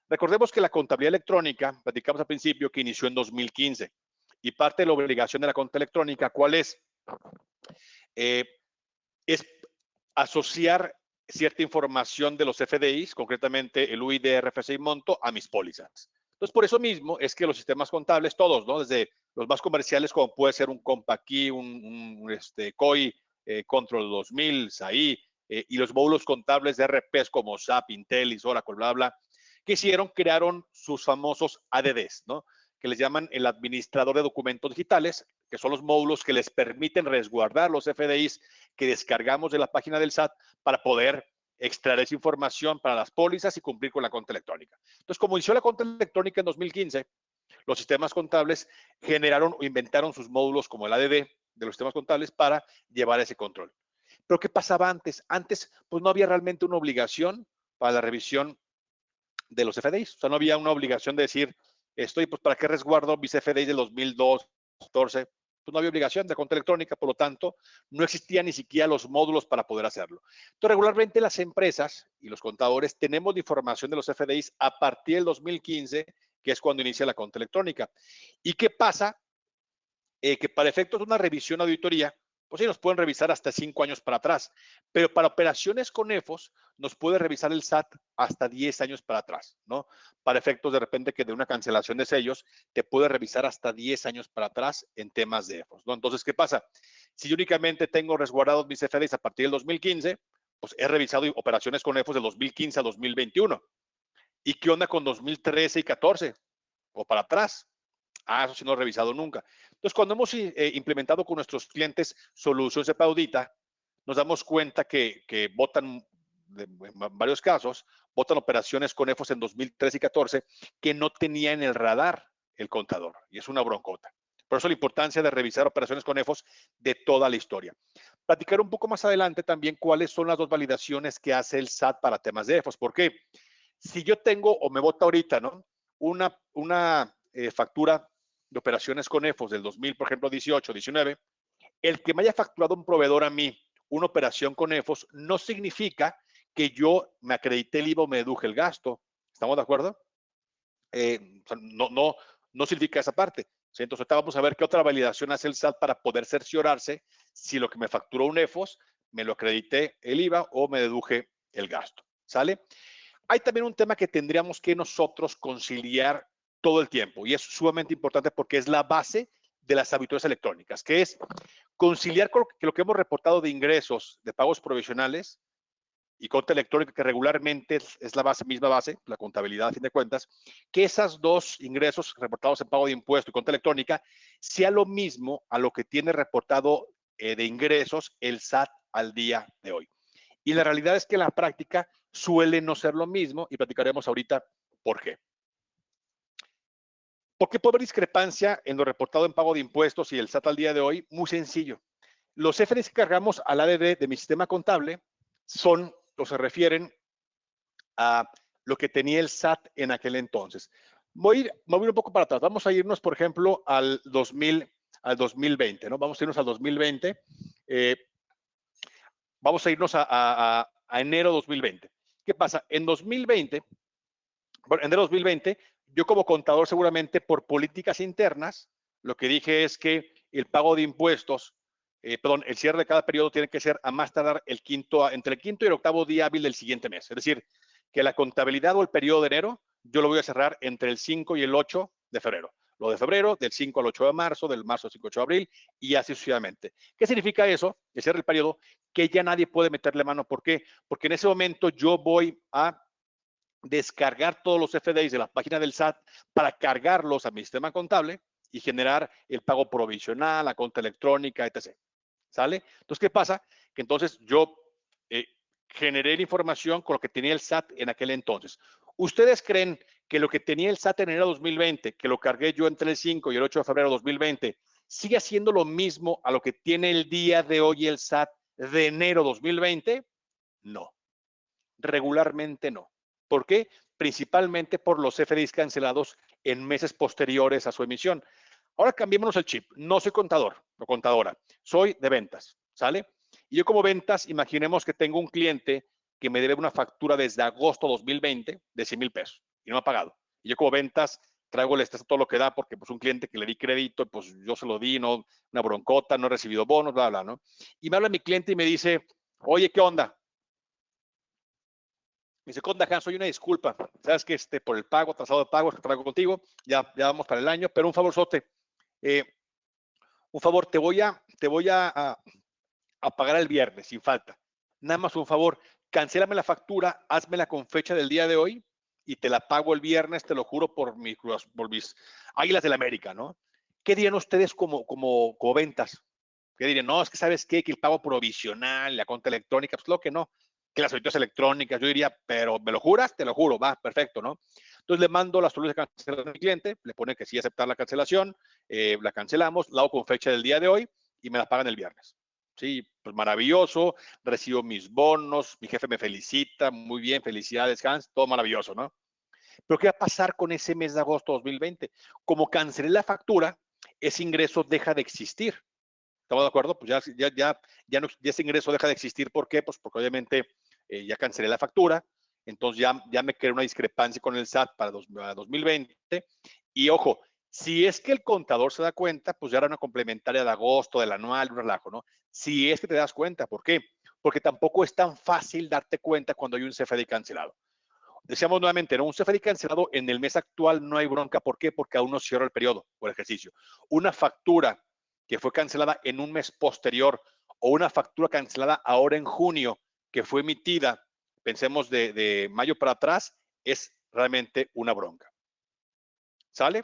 Speaker 2: Recordemos que la contabilidad electrónica, platicamos al principio, que inició en 2015. Y parte de la obligación de la contabilidad electrónica, ¿cuál es? Es asociar cierta información de los FDIs, concretamente el UID, RFC y monto, a mis pólizas. Entonces, por eso mismo es que los sistemas contables, todos, ¿no? Desde los más comerciales, como puede ser un CompaKey, un COI, Control 2000, SAI, y los módulos contables de RPs como SAP, Intelis, Oracle, bla, bla, que hicieron, crearon sus famosos ADDs, ¿no? Que les llaman el administrador de documentos digitales, que son los módulos que les permiten resguardar los FDIs que descargamos de la página del SAT para poder extraer esa información para las pólizas y cumplir con la cuenta electrónica. Entonces, como inició la cuenta electrónica en 2015, los sistemas contables generaron o inventaron sus módulos como el ADD de los sistemas contables para llevar ese control. Pero ¿qué pasaba antes? Antes, pues no había realmente una obligación para la revisión de los FDIs. O sea, no había una obligación de decir, pues, ¿para qué resguardo mis FDIs del 2002, 2014? Pues no había obligación de cuenta electrónica, por lo tanto, no existían ni siquiera los módulos para poder hacerlo. Entonces, regularmente las empresas y los contadores tenemos información de los FDIs a partir del 2015, que es cuando inicia la cuenta electrónica. ¿Y qué pasa? Que para efectos de una revisión auditoría, pues sí, nos pueden revisar hasta 5 años para atrás, pero para operaciones con EFOS nos puede revisar el SAT hasta 10 años para atrás, ¿no? Para efectos de repente que de una cancelación de sellos te puede revisar hasta 10 años para atrás en temas de EFOS, ¿no? Entonces, ¿qué pasa? Si yo únicamente tengo resguardados mis FDIs a partir del 2015, pues he revisado operaciones con EFOS de 2015 a 2021. ¿Y qué onda con 2013 y 14? O para atrás. Eso sí no he revisado nunca. Entonces, cuando hemos implementado con nuestros clientes soluciones de Paudita, nos damos cuenta que votan, en varios casos, votan operaciones con EFOS en 2013 y 14 que no tenía en el radar el contador. Y es una broncota. Por eso la importancia de revisar operaciones con EFOS de toda la historia. Platicar un poco más adelante también cuáles son las dos validaciones que hace el SAT para temas de EFOS. ¿Por qué? Si yo tengo, o me vota ahorita, ¿no? Una factura de operaciones con EFOS del 2000, por ejemplo, 18, 19, el que me haya facturado un proveedor a mí una operación con EFOS no significa que yo me acredité el IVA o me deduje el gasto. ¿Estamos de acuerdo? No significa esa parte. ¿Sí? Entonces, ahorita vamos a ver qué otra validación hace el SAT para poder cerciorarse si lo que me facturó un EFOS me lo acredité el IVA o me deduje el gasto. ¿Sale? Hay también un tema que tendríamos que nosotros conciliar todo el tiempo y es sumamente importante porque es la base de las auditorías electrónicas, que es conciliar con lo que hemos reportado de ingresos de pagos provisionales y cuenta electrónica, que regularmente es la misma base, la contabilidad a fin de cuentas, que esos dos ingresos reportados en pago de impuesto y cuenta electrónica sea lo mismo a lo que tiene reportado de ingresos el SAT al día de hoy. Y la realidad es que en la práctica suele no ser lo mismo y platicaremos ahorita por qué. ¿Por qué puede haber discrepancia en lo reportado en pago de impuestos y el SAT al día de hoy? Muy sencillo. Los FDIs que cargamos al ADD de mi sistema contable son, o se refieren a lo que tenía el SAT en aquel entonces. Voy a ir un poco para atrás. Vamos a irnos, por ejemplo, al 2020, ¿no? Vamos a irnos al 2020. Vamos a irnos a enero 2020. ¿Qué pasa? En 2020, bueno, enero 2020, yo como contador seguramente por políticas internas, lo que dije es que el pago de impuestos, el cierre de cada periodo tiene que ser a más tardar entre el quinto y el octavo día hábil del siguiente mes. Es decir, que la contabilidad o el periodo de enero, yo lo voy a cerrar entre el 5 y el 8 de febrero. Lo de febrero, del 5 al 8 de marzo, del marzo al 5 al 8 de abril y así sucesivamente. ¿Qué significa eso? El cierre del periodo, que ya nadie puede meterle mano. ¿Por qué? Porque en ese momento yo voy a descargar todos los FDIs de la página del SAT para cargarlos a mi sistema contable y generar el pago provisional, la cuenta electrónica, etc. ¿Sale? Entonces, ¿qué pasa? Que entonces yo generé la información con lo que tenía el SAT en aquel entonces. ¿Ustedes creen que lo que tenía el SAT en enero de 2020, que lo cargué yo entre el 5 y el 8 de febrero de 2020, sigue haciendo lo mismo a lo que tiene el día de hoy el SAT de enero de 2020? No. Regularmente no. ¿Por qué? Principalmente por los FDIs cancelados en meses posteriores a su emisión. Ahora cambiémonos el chip. No soy contador o contadora, soy de ventas. ¿sale? Y yo como ventas, imaginemos que tengo un cliente que me debe una factura desde agosto 2020 de 100,000 pesos y no me ha pagado. Y yo como ventas traigo el estrés a todo lo que da porque pues un cliente que le di crédito, pues yo se lo di, no, una broncota, no he recibido bonos, bla, bla, ¿no? Y me habla mi cliente y me dice, oye, ¿qué onda? Me dice, Conda, soy una disculpa. Sabes que por el pago, atrasado de pagos que traigo contigo, ya vamos para el año, pero un favorzote. Eh, un favor, te voy a pagar el viernes, sin falta. Nada más un favor, cancélame la factura, házmela con fecha del día de hoy y te la pago el viernes, te lo juro por mis Águilas del América, ¿no? ¿Qué dirían ustedes como ventas? ¿Qué dirían? No, es que sabes qué, que el pago provisional, la cuenta electrónica, pues lo que no, que las auditorías electrónicas, yo diría, pero ¿me lo juras? Te lo juro, va, perfecto, ¿no? Entonces le mando la solución de cancelación al cliente, le pone que sí aceptar la cancelación, la cancelamos, la hago con fecha del día de hoy y me la pagan el viernes. Sí, pues maravilloso, recibo mis bonos, mi jefe me felicita, muy bien, felicidades Hans, todo maravilloso, ¿no? Pero ¿qué va a pasar con ese mes de agosto 2020? Como cancelé la factura, ese ingreso deja de existir. ¿Estamos de acuerdo? Pues ya ese ingreso deja de existir. ¿Por qué? Pues porque obviamente ya cancelé la factura, entonces ya me queda una discrepancia con el SAT para 2020. Y ojo, si es que el contador se da cuenta, pues ya era una complementaria de agosto, del anual, un relajo, ¿no? Si es que te das cuenta, ¿por qué? Porque tampoco es tan fácil darte cuenta cuando hay un CFDI cancelado. Decíamos nuevamente, ¿no? Un CFDI cancelado en el mes actual no hay bronca. ¿Por qué? Porque aún no cierra el periodo por ejercicio. Una factura que fue cancelada en un mes posterior o una factura cancelada ahora en junio que fue emitida, pensemos de mayo para atrás, es realmente una bronca. ¿Sale?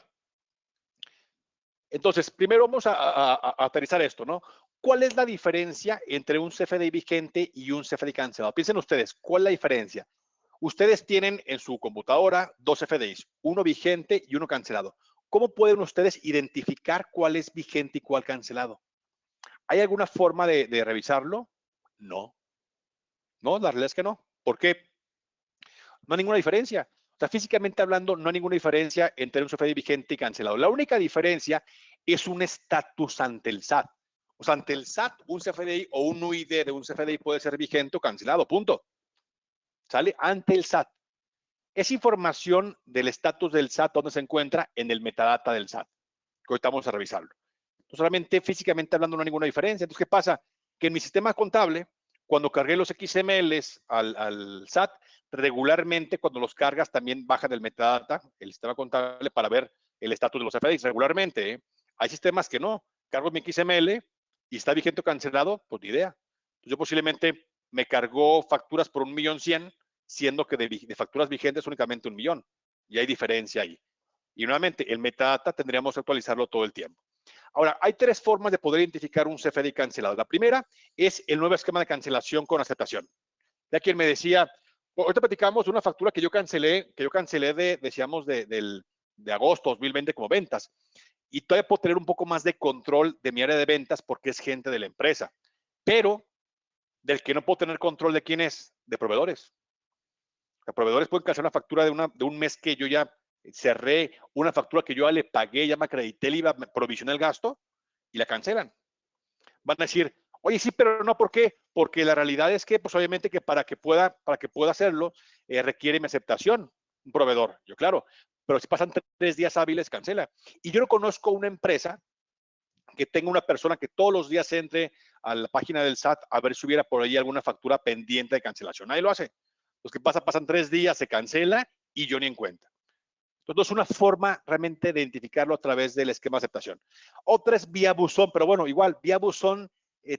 Speaker 2: Entonces, primero vamos a aterrizar esto, ¿no? ¿Cuál es la diferencia entre un CFDI vigente y un CFDI cancelado? Piensen ustedes, ¿cuál es la diferencia? Ustedes tienen en su computadora dos CFDIs, uno vigente y uno cancelado. ¿Cómo pueden ustedes identificar cuál es vigente y cuál cancelado? ¿Hay alguna forma de revisarlo? No. No, la realidad es que no. ¿Por qué? No hay ninguna diferencia. O sea, físicamente hablando, no hay ninguna diferencia entre un CFDI vigente y cancelado. La única diferencia es un estatus ante el SAT. O sea, ante el SAT, un CFDI o un UID de un CFDI puede ser vigente o cancelado, punto. ¿Sale? Ante el SAT. Es información del estatus del SAT, donde se encuentra en el metadata del SAT, que ahorita vamos a revisarlo. Entonces, solamente físicamente hablando no hay ninguna diferencia. Entonces, ¿qué pasa? Que en mi sistema contable, cuando cargué los XMLs al SAT, regularmente cuando los cargas también baja del metadata el sistema contable para ver el estatus de los FDIs regularmente. Hay sistemas que no. Cargo mi XML y está vigente o cancelado, pues ni idea. Entonces, yo posiblemente me cargó facturas por 1,100,000, siendo que de facturas vigentes únicamente 1,000,000. Y hay diferencia ahí. Y nuevamente, el metadata tendríamos que actualizarlo todo el tiempo. Ahora, hay tres formas de poder identificar un CFDI cancelado. La primera es el nuevo esquema de cancelación con aceptación. Ya quien me decía, ahorita platicamos de una factura que yo cancelé decíamos, de agosto 2020 como ventas. Y todavía puedo tener un poco más de control de mi área de ventas porque es gente de la empresa. Pero del que no puedo tener control de quién es, de proveedores. Los proveedores pueden cancelar una factura de un mes que yo ya cerré, una factura que yo ya le pagué, ya me acredité el IVA, me provisioné el gasto y la cancelan. Van a decir, oye, sí, pero no, ¿por qué? Porque la realidad es que, pues obviamente que para que pueda hacerlo, requiere mi aceptación, un proveedor. Yo, claro, pero si pasan 3 días hábiles, cancela. Y yo no conozco una empresa que tenga una persona que todos los días entre a la página del SAT a ver si hubiera por ahí alguna factura pendiente de cancelación. Nadie lo hace. Los que pasan 3 días, se cancela y yo ni en cuenta. Entonces, es una forma realmente de identificarlo a través del esquema de aceptación. Otra es vía buzón, pero bueno, igual, vía buzón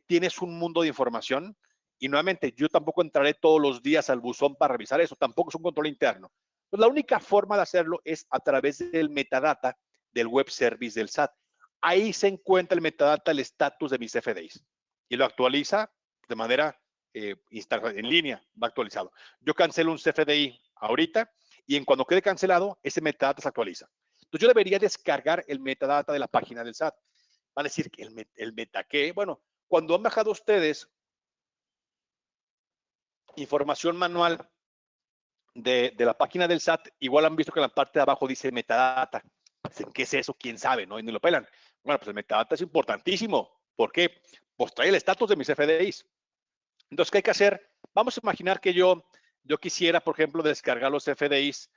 Speaker 2: tienes un mundo de información y nuevamente yo tampoco entraré todos los días al buzón para revisar eso, tampoco es un control interno. Pues la única forma de hacerlo es a través del metadata del web service del SAT. Ahí se encuentra el metadata, el estatus de mis FDIs y lo actualiza de manera en línea, va actualizado. Yo cancelo un CFDI ahorita y en cuando quede cancelado, ese metadata se actualiza. Entonces yo debería descargar el metadata de la página del SAT. Van a decir que el meta qué. Bueno, cuando han bajado ustedes información manual de la página del SAT, igual han visto que en la parte de abajo dice metadata. ¿Qué es eso? ¿Quién sabe? ¿No? Y ni lo pelan. Bueno, pues el metadata es importantísimo. ¿Por qué? Pues trae el estatus de mis FDIs. Entonces, ¿qué hay que hacer? Vamos a imaginar que yo quisiera, por ejemplo, descargar los FDIs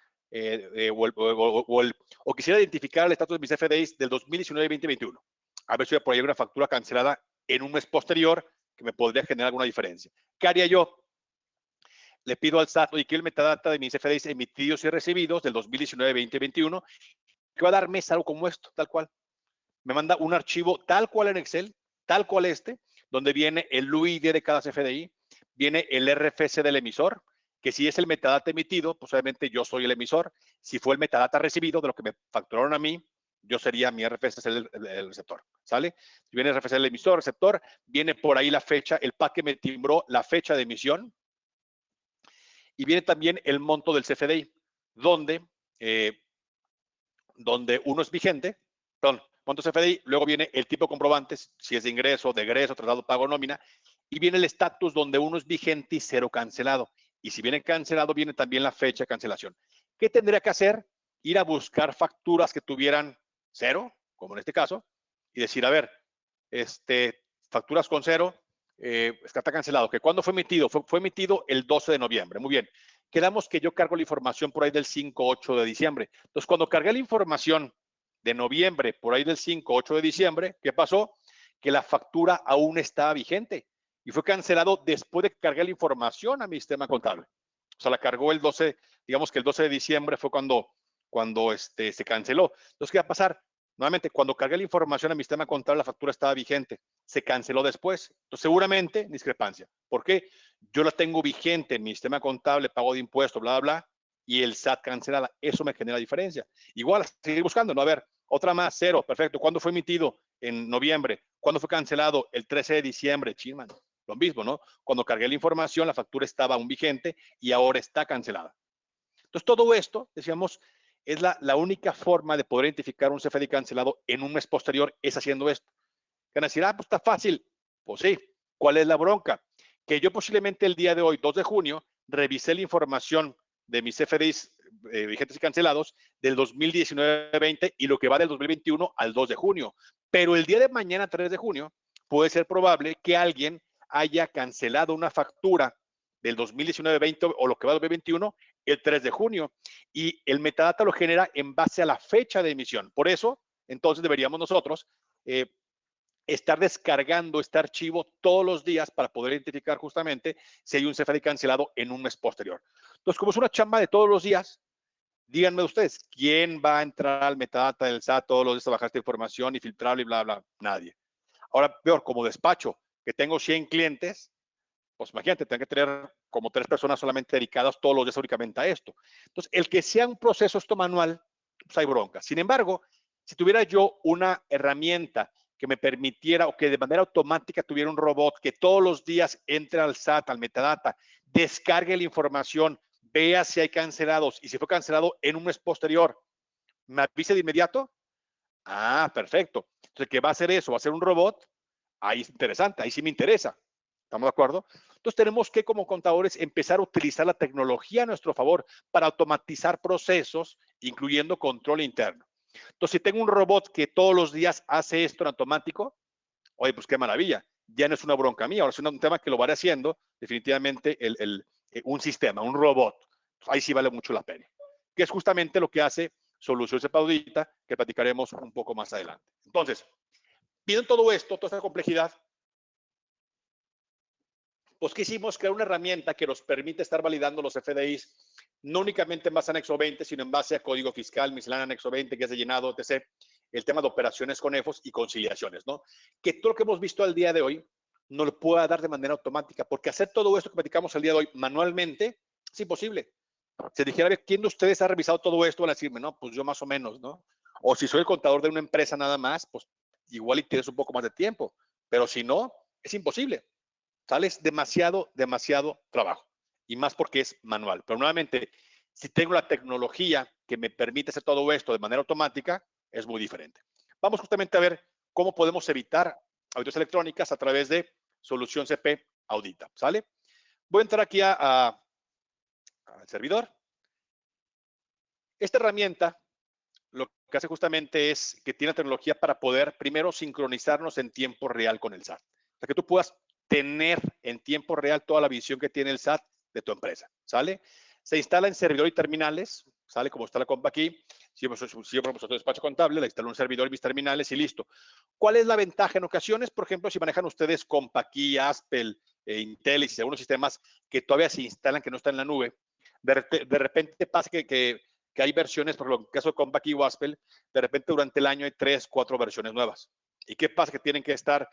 Speaker 2: o quisiera identificar el estatus de mis FDIs del 2019 y 2021. A ver si por ahí hay una factura cancelada en un mes posterior que me podría generar alguna diferencia. ¿Qué haría yo? Le pido al SAT, oye, quiero el metadata de mis FDIs emitidos y recibidos del 2019, 2021, que va a darme algo como esto, tal cual. Me manda un archivo tal cual en Excel, tal cual donde viene el UID de cada CFDI, viene el RFC del emisor, que si es el metadata emitido, pues obviamente yo soy el emisor. Si fue el metadata recibido de lo que me facturaron a mí, yo sería mi RFC el receptor, ¿sale? Si viene el RFC del emisor, receptor, viene por ahí la fecha, el pack que me timbró, la fecha de emisión, y viene también el monto del CFDI, donde uno es vigente, perdón, monto CFDI, luego viene el tipo de comprobantes, si es de ingreso, de egreso, traslado, pago, nómina, y viene el estatus donde uno es vigente y 0 cancelado. Y si viene cancelado, viene también la fecha de cancelación. ¿Qué tendría que hacer? Ir a buscar facturas que tuvieran 0, como en este caso, y decir, a ver, facturas con 0, está cancelado. ¿Que cuándo fue emitido? Fue emitido el 12 de noviembre. Muy bien. Quedamos que yo cargo la información por ahí del 5-8 de diciembre. Entonces, cuando cargué la información de noviembre, por ahí del 5-8 de diciembre, ¿qué pasó? Que la factura aún estaba vigente y fue cancelado después de que cargué la información a mi sistema contable. O sea, la cargó el 12, digamos que el 12 de diciembre fue cuando se canceló. Entonces, ¿qué va a pasar? Nuevamente, cuando cargué la información a mi sistema contable, la factura estaba vigente. Se canceló después. Entonces, seguramente, discrepancia. ¿Por qué? Yo la tengo vigente en mi sistema contable, pago de impuestos, bla, bla, bla, y el SAT cancelada. Eso me genera diferencia. Igual, seguir buscando, ¿no? A ver, otra más, 0, perfecto. ¿Cuándo fue emitido? En noviembre. ¿Cuándo fue cancelado? El 13 de diciembre. Chisman. Lo mismo, ¿no? Cuando cargué la información, la factura estaba aún vigente y ahora está cancelada. Entonces, todo esto, decíamos, es la única forma de poder identificar un CFDI cancelado en un mes posterior, es haciendo esto. Van a decir, pues está fácil. Pues sí. ¿Cuál es la bronca? Que yo posiblemente el día de hoy, 2 de junio, revisé la información de mis CFDIs vigentes y cancelados del 2019-20 y lo que va del 2021 al 2 de junio. Pero el día de mañana, 3 de junio, puede ser probable que alguien haya cancelado una factura del 2019-20 o lo que va del 2021 el 3 de junio. Y el metadata lo genera en base a la fecha de emisión. Por eso, entonces deberíamos nosotros estar descargando este archivo todos los días para poder identificar justamente si hay un CFDI cancelado en un mes posterior. Entonces, como es una chamba de todos los días, díganme ustedes, ¿quién va a entrar al metadata del SAT todos los días a bajar esta información y filtrarlo y bla, bla? Nadie. Ahora, peor, como despacho, que tengo 100 clientes, pues imagínate, tengo que tener como 3 personas solamente dedicadas todos los días únicamente a esto. Entonces, el que sea un proceso esto manual, pues hay bronca. Sin embargo, si tuviera yo una herramienta que me permitiera o que de manera automática tuviera un robot que todos los días entre al SAT, al metadata, descargue la información, vea si hay cancelados y si fue cancelado en un mes posterior, me avise de inmediato. Perfecto. Entonces, ¿qué va a hacer eso? ¿Va a ser un robot? Ahí es interesante, ahí sí me interesa. ¿Estamos de acuerdo? Entonces tenemos que como contadores empezar a utilizar la tecnología a nuestro favor para automatizar procesos, incluyendo control interno. Entonces, si tengo un robot que todos los días hace esto en automático, oye, pues qué maravilla. Ya no es una bronca mía, ahora es un tema que lo va haciendo definitivamente un sistema, un robot. Ahí sí vale mucho la pena. Que es justamente lo que hace Soluciones Audita, que platicaremos un poco más adelante. Entonces, viendo todo esto, toda esta complejidad, pues ¿qué hicimos? Crear una herramienta que nos permite estar validando los FDIs, no únicamente en base a anexo 20, sino en base a código fiscal, miscelánea anexo 20, que es de llenado, etc. El tema de operaciones con EFOS y conciliaciones, ¿no? Que todo lo que hemos visto al día de hoy no lo pueda dar de manera automática, porque hacer todo esto que platicamos el día de hoy manualmente es imposible. Si dijera, a ver, ¿quién de ustedes ha revisado todo esto? Van a decirme, no, pues yo más o menos, ¿no? O si soy el contador de una empresa nada más, pues igual y tienes un poco más de tiempo, pero si no, es imposible. ¿Sales? Demasiado trabajo. Y más porque es manual. Pero nuevamente, si tengo la tecnología que me permite hacer todo esto de manera automática, es muy diferente. Vamos justamente a ver cómo podemos evitar auditorías electrónicas a través de Solución CP Audita. ¿Sale? Voy a entrar aquí al servidor. Esta herramienta lo que hace justamente es que tiene tecnología para poder primero sincronizarnos en tiempo real con el SAT. O sea, que tú puedas tener en tiempo real toda la visión que tiene el SAT de tu empresa, ¿sale? Se instala en servidor y terminales, ¿sale? Como está la compa aquí. Si yo soy despacho contable, le instalo un servidor y mis terminales y listo. ¿Cuál es la ventaja? En ocasiones, por ejemplo, si manejan ustedes CompaKey, Aspel, Intelis y algunos sistemas que todavía se instalan, que no están en la nube, de repente pasa que hay versiones, por ejemplo, en el caso de CompaKey o Aspel, de repente durante el año hay 3, 4 versiones nuevas. ¿Y qué pasa? Que tienen que estar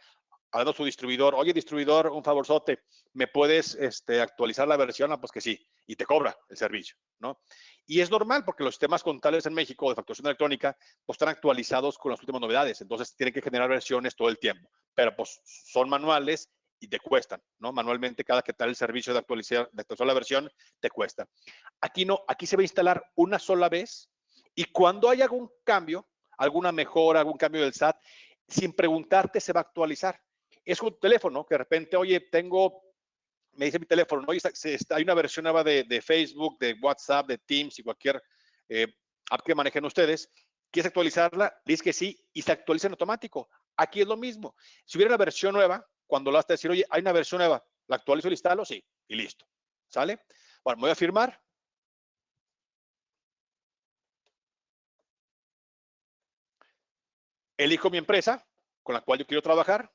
Speaker 2: hablando a su distribuidor, oye, distribuidor, un favorzote, ¿me puedes actualizar la versión? Ah, pues que sí, y te cobra el servicio, ¿no? Y es normal porque los sistemas contables en México de facturación electrónica pues están actualizados con las últimas novedades, entonces tienen que generar versiones todo el tiempo, pero pues son manuales y te cuestan, ¿no? Manualmente cada que tal el servicio de actualizar la versión te cuesta. Aquí no, aquí se va a instalar una sola vez y cuando hay algún cambio, alguna mejora, algún cambio del SAT, sin preguntarte se va a actualizar. Es un teléfono que de repente, oye, me dice mi teléfono, oye, hay una versión nueva de Facebook, de WhatsApp, de Teams y cualquier app que manejen ustedes. ¿Quieres actualizarla? Dices que sí y se actualiza en automático. Aquí es lo mismo. Si hubiera una versión nueva, cuando lo vas a decir, oye, hay una versión nueva, ¿la actualizo y la instalo? Sí, y listo. ¿Sale? Bueno, me voy a firmar. Elijo mi empresa con la cual yo quiero trabajar.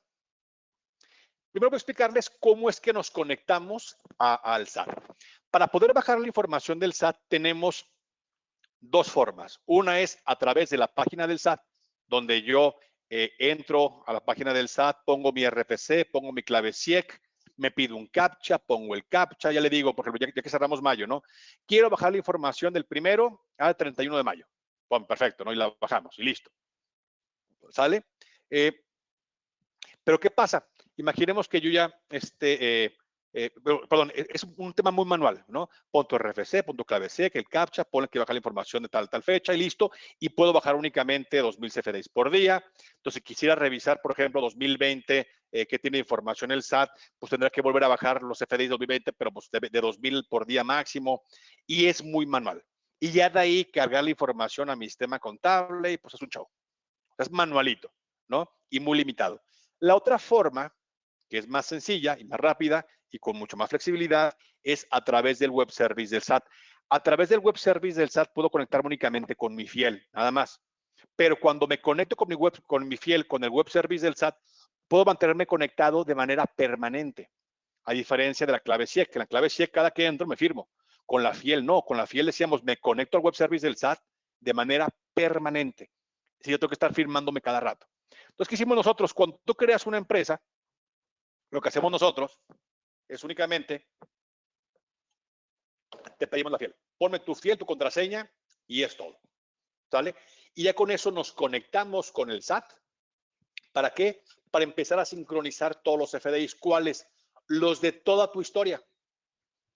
Speaker 2: Primero voy a explicarles cómo es que nos conectamos al SAT. Para poder bajar la información del SAT tenemos dos formas. Una es a través de la página del SAT, donde yo entro a la página del SAT, pongo mi RFC, pongo mi clave SIEC, me pido un CAPTCHA, pongo el CAPTCHA, ya le digo, por ejemplo, ya que cerramos mayo, ¿no? Quiero bajar la información del 1 al 31 de mayo. Bueno, perfecto, ¿no? Y la bajamos y listo. ¿Sale? Pero ¿qué pasa? Imaginemos que yo ya, perdón, es un tema muy manual, ¿no? Pon tu RFC, pon tu clave SEC, el CAPTCHA, pon que baja la información de tal fecha y listo. Y puedo bajar únicamente 2000 CFDIs por día. Entonces, quisiera revisar, por ejemplo, 2020, que tiene información el SAT, pues tendrá que volver a bajar los CFDIs 2020, pero pues de 2000 por día máximo. Y es muy manual. Y ya de ahí cargar la información a mi sistema contable y pues es un show. Es manualito, ¿no? Y muy limitado. La otra forma, que es más sencilla y más rápida y con mucho más flexibilidad, es a través del web service del SAT. A través del web service del SAT puedo conectarme únicamente con mi fiel, nada más. Pero cuando me conecto con mi fiel, con el web service del SAT, puedo mantenerme conectado de manera permanente. A diferencia de la clave SIEC, que en la clave SIEC cada que entro me firmo. Con la fiel no, con la fiel decíamos me conecto al web service del SAT de manera permanente. Si yo tengo que estar firmándome cada rato. Entonces, ¿qué hicimos nosotros? Cuando tú creas una empresa, lo que hacemos nosotros es únicamente te pedimos la fiel. Ponme tu fiel, tu contraseña y es todo. ¿Sale? Y ya con eso nos conectamos con el SAT. ¿Para qué? Para empezar a sincronizar todos los FDIs. ¿Cuáles? Los de toda tu historia.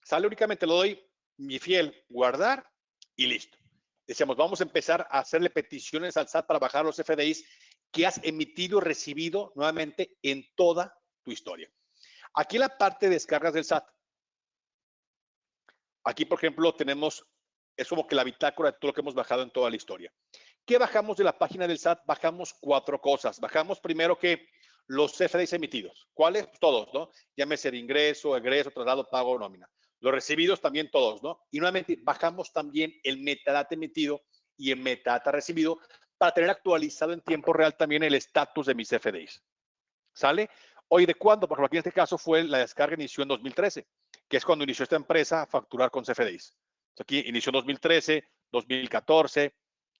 Speaker 2: Sale únicamente, lo doy mi fiel, guardar y listo. Decíamos, vamos a empezar a hacerle peticiones al SAT para bajar los FDIs que has emitido y recibido nuevamente en toda tu historia. Aquí la parte de descargas del SAT. Aquí, por ejemplo, tenemos, es como que la bitácora de todo lo que hemos bajado en toda la historia. ¿Qué bajamos de la página del SAT? Bajamos 4 cosas. Bajamos primero que los FDIs emitidos. ¿Cuáles? Pues todos, ¿no? Llámese de ingreso, egreso, traslado, pago, nómina. Los recibidos también todos, ¿no? Y nuevamente bajamos también el metadata emitido y el metadata recibido para tener actualizado en tiempo real también el estatus de mis FDIs. ¿Sale? Hoy, ¿de cuándo? Porque aquí en este caso fue la descarga inició en 2013, que es cuando inició esta empresa a facturar con CFDIs. Aquí inició en 2013, 2014,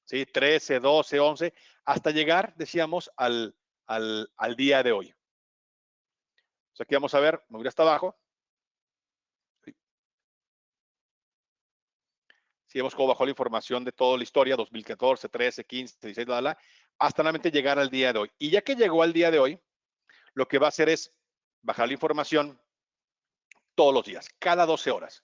Speaker 2: ¿sí? 13, 12, 11, hasta llegar, decíamos, al día de hoy. Aquí vamos a ver, me voy hasta abajo. Si vemos cómo bajó la información de toda la historia, 2014, 13, 15, 16, hasta nuevamente llegar al día de hoy. Y ya que llegó al día de hoy, lo que va a hacer es bajar la información todos los días, cada 12 horas.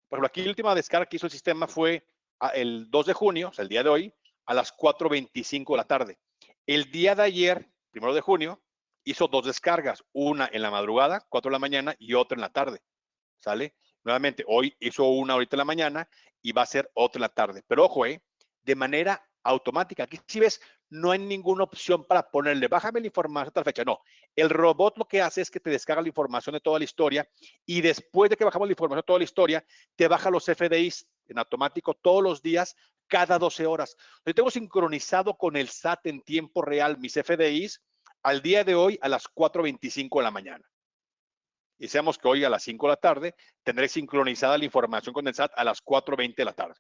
Speaker 2: Por ejemplo, aquí la última descarga que hizo el sistema fue el 2 de junio, o sea, el día de hoy, a las 4:25 de la tarde. El día de ayer, 1 de junio, hizo 2 descargas, una en la madrugada, 4 de la mañana, y otra en la tarde. ¿Sale? Nuevamente, hoy hizo una ahorita en la mañana y va a ser otra en la tarde. Pero ojo, de manera automática. Aquí si ves, no hay ninguna opción para ponerle, bájame la información a tal fecha. No, el robot lo que hace es que te descarga la información de toda la historia y después de que bajamos la información de toda la historia, te baja los FDIs en automático todos los días, cada 12 horas. Yo tengo sincronizado con el SAT en tiempo real mis FDIs al día de hoy a las 4:25 de la mañana. Y seamos que hoy a las 5 de la tarde tendré sincronizada la información con el SAT a las 4:20 de la tarde.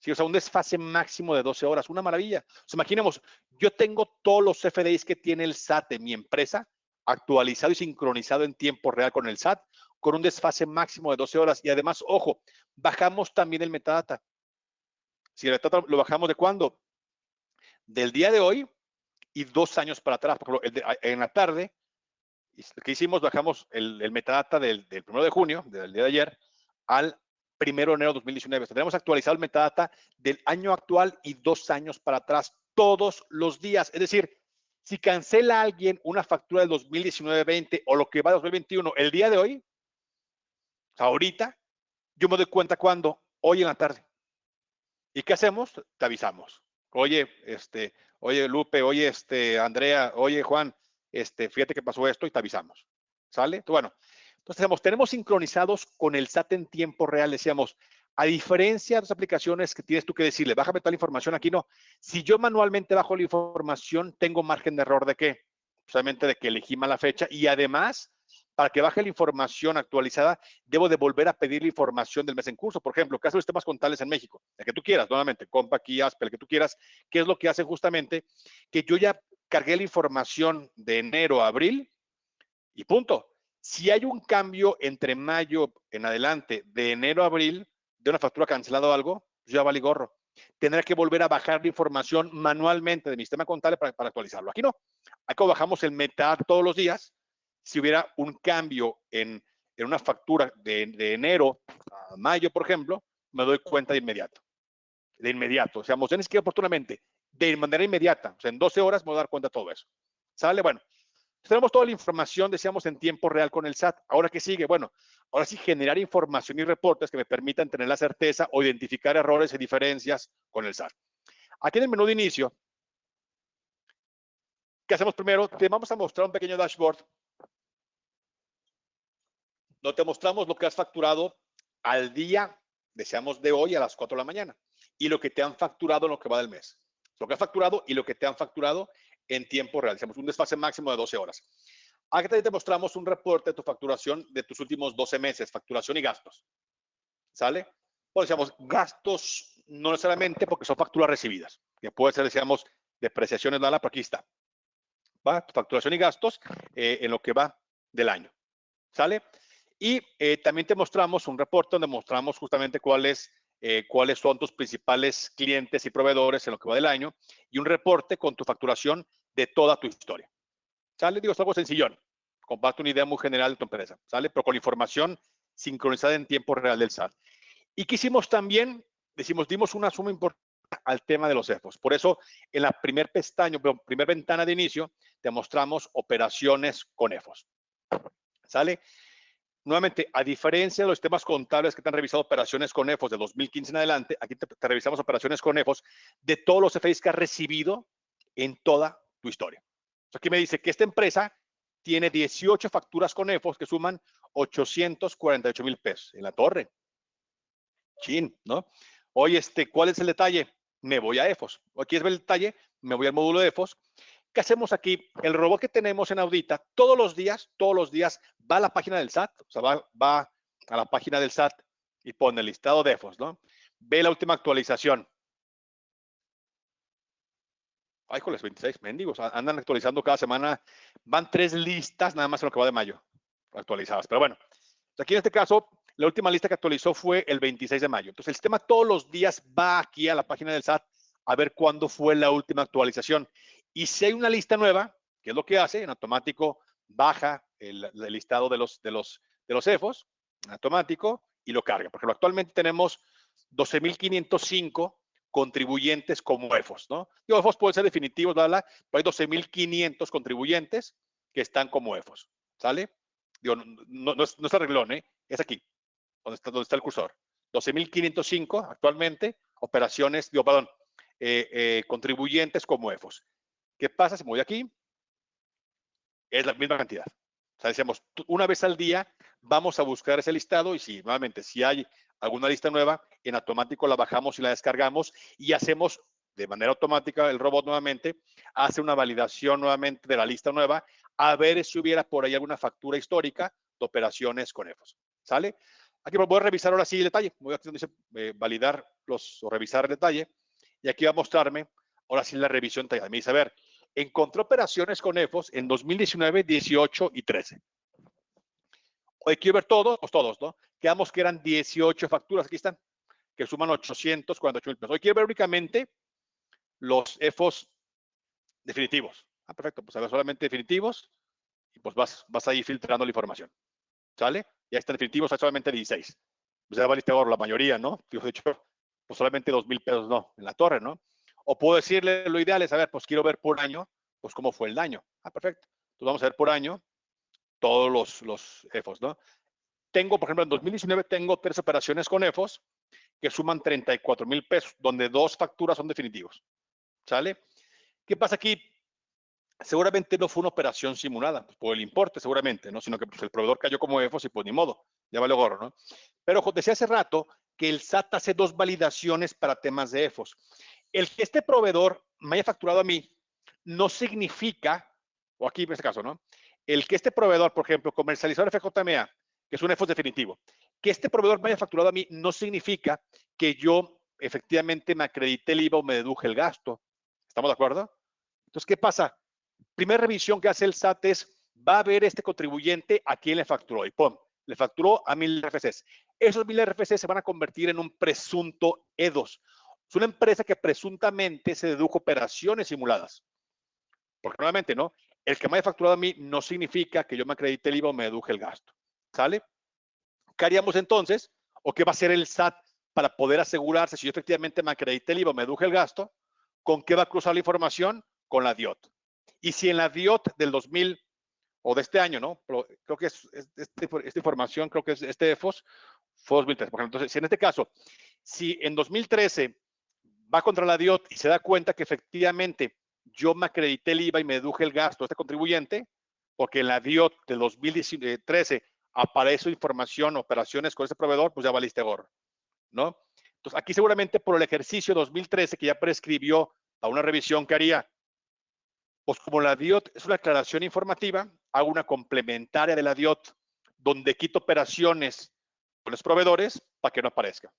Speaker 2: Sí, o sea, un desfase máximo de 12 horas, una maravilla. O sea, imaginemos, yo tengo todos los FDIs que tiene el SAT de mi empresa actualizado y sincronizado en tiempo real con el SAT, con un desfase máximo de 12 horas. Y además, ojo, bajamos también el metadata. Si el metadata lo bajamos de cuándo? Del día de hoy y 2 años para atrás. Por ejemplo, en la tarde, ¿qué hicimos? Bajamos el metadata del 1 de junio, del día de ayer, al 1 de enero de 2019. Tenemos actualizado el metadata del año actual y 2 años para atrás, todos los días. Es decir, si cancela alguien una factura del 2019-20 o lo que va de 2021 el día de hoy, ahorita, yo me doy cuenta cuando, hoy en la tarde. ¿Y qué hacemos? Te avisamos. Oye, oye Lupe, oye Andrea, oye Juan, fíjate que pasó esto y te avisamos. ¿Sale? Bueno, entonces tenemos sincronizados con el SAT en tiempo real. Decíamos, a diferencia de las aplicaciones que tienes tú que decirle, bájame toda la información, aquí no. Si yo manualmente bajo la información, tengo margen de error de qué? Solamente de que elegí mal la fecha y además, para que baje la información actualizada, debo de volver a pedir la información del mes en curso. Por ejemplo, caso de sistemas contables en México, el que tú quieras, nuevamente, Compa, aquí, Aspe, el que tú quieras, ¿qué es lo que hace justamente? Que yo ya cargué la información de enero a abril y punto. Si hay un cambio entre mayo en adelante, de enero a abril, de una factura cancelada o algo, ya vale gorro. Tendré que volver a bajar la información manualmente de mi sistema contable para actualizarlo. Aquí no. Aquí bajamos el metadata todos los días. Si hubiera un cambio en una factura de enero a mayo, por ejemplo, me doy cuenta de inmediato. De inmediato. O sea, emociones que oportunamente, de manera inmediata. O sea, en 12 horas me voy a dar cuenta de todo eso. ¿Sale? Bueno, tenemos toda la información, decíamos, en tiempo real con el SAT. ¿Ahora qué sigue? Bueno, ahora sí generar información y reportes que me permitan tener la certeza o identificar errores y diferencias con el SAT. Aquí en el menú de inicio, ¿qué hacemos primero? Te vamos a mostrar un pequeño dashboard donde te mostramos lo que has facturado al día, deseamos, de hoy a las 4 de la mañana y lo que te han facturado en lo que va del mes. Lo que has facturado y lo que te han facturado en tiempo real. Hacemos un desfase máximo de 12 horas. Aquí te mostramos un reporte de tu facturación de tus últimos 12 meses, facturación y gastos. ¿Sale? Pues decíamos, gastos no necesariamente porque son facturas recibidas, que puede ser, decíamos, depreciaciones, pero aquí está. ¿Va? Tu facturación y gastos en lo que va del año. ¿Sale? Y también te mostramos un reporte donde mostramos justamente cuáles son tus principales clientes y proveedores en lo que va del año y un reporte con tu facturación de toda tu historia. ¿Sale? Digo, es algo sencillón. Comparto una idea muy general de tu empresa. ¿Sale? Pero con información sincronizada en tiempo real del SAT. Y quisimos también, dimos una suma importante al tema de los EFOS. Por eso, en la primer ventana de inicio, te mostramos operaciones con EFOS. ¿Sale? Nuevamente, a diferencia de los sistemas contables que te han revisado operaciones con EFOS de 2015 en adelante, aquí te revisamos operaciones con EFOS de todos los FDIs que has recibido en toda tu historia. Aquí me dice que esta empresa tiene 18 facturas con EFOS que suman 848,000 pesos en la torre. Chin, ¿no? Oye, ¿cuál es el detalle? Me voy a EFOS. ¿Quieres ver el detalle? Me voy al módulo de EFOS. ¿Qué hacemos aquí? El robot que tenemos en Audita, todos los días va a la página del SAT, o sea, va a la página del SAT y pone el listado de EFOS, ¿no? Ve la última actualización. Ay, joder, 26 mendigos, andan actualizando cada semana. Van 3 listas nada más en lo que va de mayo, actualizadas. Pero bueno, aquí en este caso, la última lista que actualizó fue el 26 de mayo. Entonces, el sistema todos los días va aquí a la página del SAT a ver cuándo fue la última actualización. Y si hay una lista nueva, ¿qué es lo que hace? En automático baja el listado de los EFOS, en automático, y lo carga. Por ejemplo, actualmente tenemos 12,505 contribuyentes como EFOS, ¿no? Digo, EFOS puede ser definitivos, pero hay 12,500 contribuyentes que están como EFOS, ¿sale? Digo, no es arreglón, ¿eh? Es aquí, donde está el cursor. 12,505 actualmente, operaciones, perdón, contribuyentes como EFOS. ¿Qué pasa? Si me voy aquí, es la misma cantidad. O sea, decíamos, una vez al día vamos a buscar ese listado y si nuevamente, si hay alguna lista nueva, en automático la bajamos y la descargamos y hacemos de manera automática, el robot nuevamente hace una validación nuevamente de la lista nueva a ver si hubiera por ahí alguna factura histórica de operaciones con EFOS. ¿Sale? Aquí voy a revisar ahora sí el detalle. Voy a dice, validar o revisar el detalle. Y aquí va a mostrarme ahora sí la revisión detallada. Me dice, a ver, encontró operaciones con EFOS en 2019, 18 y 13. Hoy quiero ver todos, pues todos, ¿no? Quedamos que eran 18 facturas, aquí están, que suman 848,000 pesos. Hoy quiero ver únicamente los EFOS definitivos. Ah, perfecto, pues a ver solamente definitivos y pues vas a ir filtrando la información. ¿Sale? Ya están definitivos, hay solamente 16. Pues ya valiste oro la mayoría, ¿no? De hecho, pues solamente 2,000 pesos no, en la torre, ¿no? O puedo decirle, lo ideal es, a ver, pues quiero ver por año, pues cómo fue el daño. Ah, perfecto. Entonces vamos a ver por año todos los EFOS, ¿no? Tengo, por ejemplo, en 2019 tengo 3 operaciones con EFOS que suman 34,000 pesos, donde 2 facturas son definitivos. ¿Sale? ¿Qué pasa aquí? Seguramente no fue una operación simulada, pues, por el importe seguramente, ¿no? Sino que pues, el proveedor cayó como EFOS y pues ni modo, ya vale gorro, ¿no? Pero decía hace rato que el SAT hace 2 validaciones para temas de EFOS. El que este proveedor me haya facturado a mí no significa, o aquí en este caso, ¿no? El que este proveedor, por ejemplo, comercializador FJMA, que es un EFOS definitivo, que este proveedor me haya facturado a mí no significa que yo efectivamente me acredité el IVA o me deduje el gasto. ¿Estamos de acuerdo? Entonces, ¿qué pasa? Primera revisión que hace el SAT es, va a ver este contribuyente a quién le facturó y ¡pum! Le facturó a 1,000 RFCs. Esos 1,000 RFCs se van a convertir en un presunto E2. Es una empresa que presuntamente se dedujo operaciones simuladas. Porque nuevamente, ¿no? El que me haya facturado a mí no significa que yo me acredite el IVA o me deduje el gasto. ¿Sale? ¿Qué haríamos entonces? ¿O qué va a hacer el SAT para poder asegurarse si yo efectivamente me acredité el IVA o me deduje el gasto? ¿Con qué va a cruzar la información? Con la DIOT. Y si en la DIOT del 2000 o de este año, ¿no? Pero creo que esta información, creo que es este EFOS, fue 2013. Por ejemplo, entonces, si en este caso, si en 2013 va contra la DIOT y se da cuenta que efectivamente yo me acredité el IVA y me deduje el gasto de este contribuyente, porque en la DIOT del 2013 aparece información, operaciones con ese proveedor, pues ya valiste gorro, ¿no? Entonces, aquí seguramente por el ejercicio 2013 que ya prescribió a una revisión que haría, pues como la DIOT es una aclaración informativa, hago una complementaria de la DIOT donde quito operaciones con los proveedores para que no aparezca.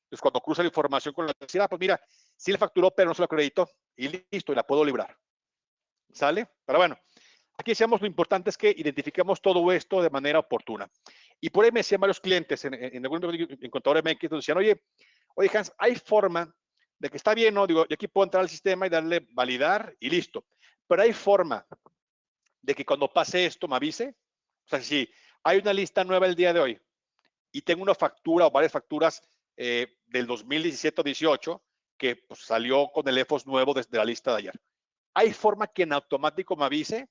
Speaker 2: Entonces, cuando cruza la información con la sociedad, pues mira, sí le facturó, pero no se lo acreditó y listo, y la puedo librar. ¿Sale? Pero bueno, aquí decíamos lo importante es que identifiquemos todo esto de manera oportuna. Y por ahí me decían varios clientes en algún Contador MX, decían, oye Hans, ¿hay forma de que está bien, no? Digo, yo aquí puedo entrar al sistema y darle validar y listo. Pero hay forma de que cuando pase esto me avise. O sea, si hay una lista nueva el día de hoy y tengo una factura o varias facturas del 2017 o 18 que pues, salió con el EFOS nuevo desde la lista de ayer. ¿Hay forma que en automático me avise?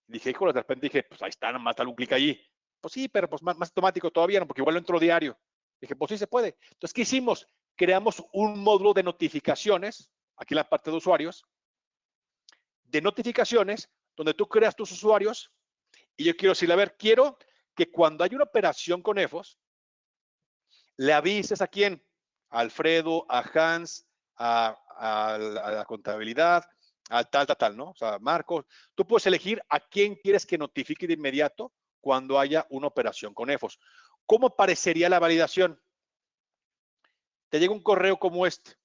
Speaker 2: Dije, hijo, de repente dije, pues ahí está, nada más dale un clic allí. Pues sí, pero pues más automático todavía, no, porque igual lo entro diario. Dije, pues sí se puede. Entonces, ¿qué hicimos? Creamos un módulo de notificaciones, aquí en la parte de usuarios, de notificaciones, donde tú creas tus usuarios y yo quiero decirle, a ver, quiero que cuando hay una operación con EFOS, le avises a quién, a Alfredo, a Hans, a la contabilidad, a tal, ¿no? O sea, Marcos, tú puedes elegir a quién quieres que notifique de inmediato cuando haya una operación con EFOS. ¿Cómo aparecería la validación? Te llega un correo como este,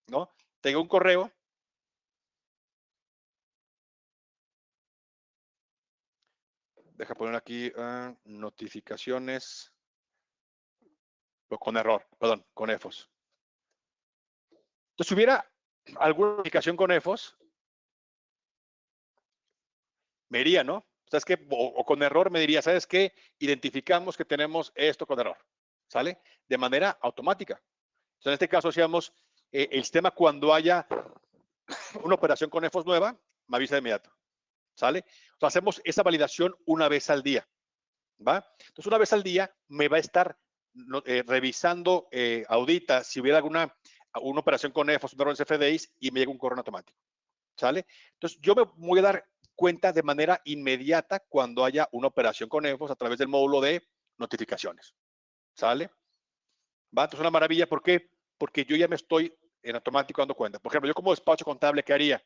Speaker 2: ¿no? Te llega un correo. Deja poner aquí notificaciones con error, perdón, con EFOS. Entonces, si hubiera alguna notificación con EFOS, me diría, ¿no? ¿Sabes qué? O con error me diría, ¿sabes qué? Identificamos que tenemos esto con error, ¿sale? De manera automática. Entonces, en este caso, hacíamos el sistema cuando haya una operación con EFOS nueva, me avisa de inmediato, ¿sale? O sea, hacemos esa validación una vez al día, ¿va? Entonces, una vez al día me va a estar revisando, audita, si hubiera alguna una operación con EFOS, un error en CFDIs y me llega un correo automático. ¿Sale? Entonces, yo me voy a dar cuenta de manera inmediata cuando haya una operación con EFOS a través del módulo de notificaciones. ¿Sale? ¿Va? Entonces, una maravilla. ¿Por qué? Porque yo ya me estoy en automático dando cuenta. Por ejemplo, yo como despacho contable, ¿qué haría?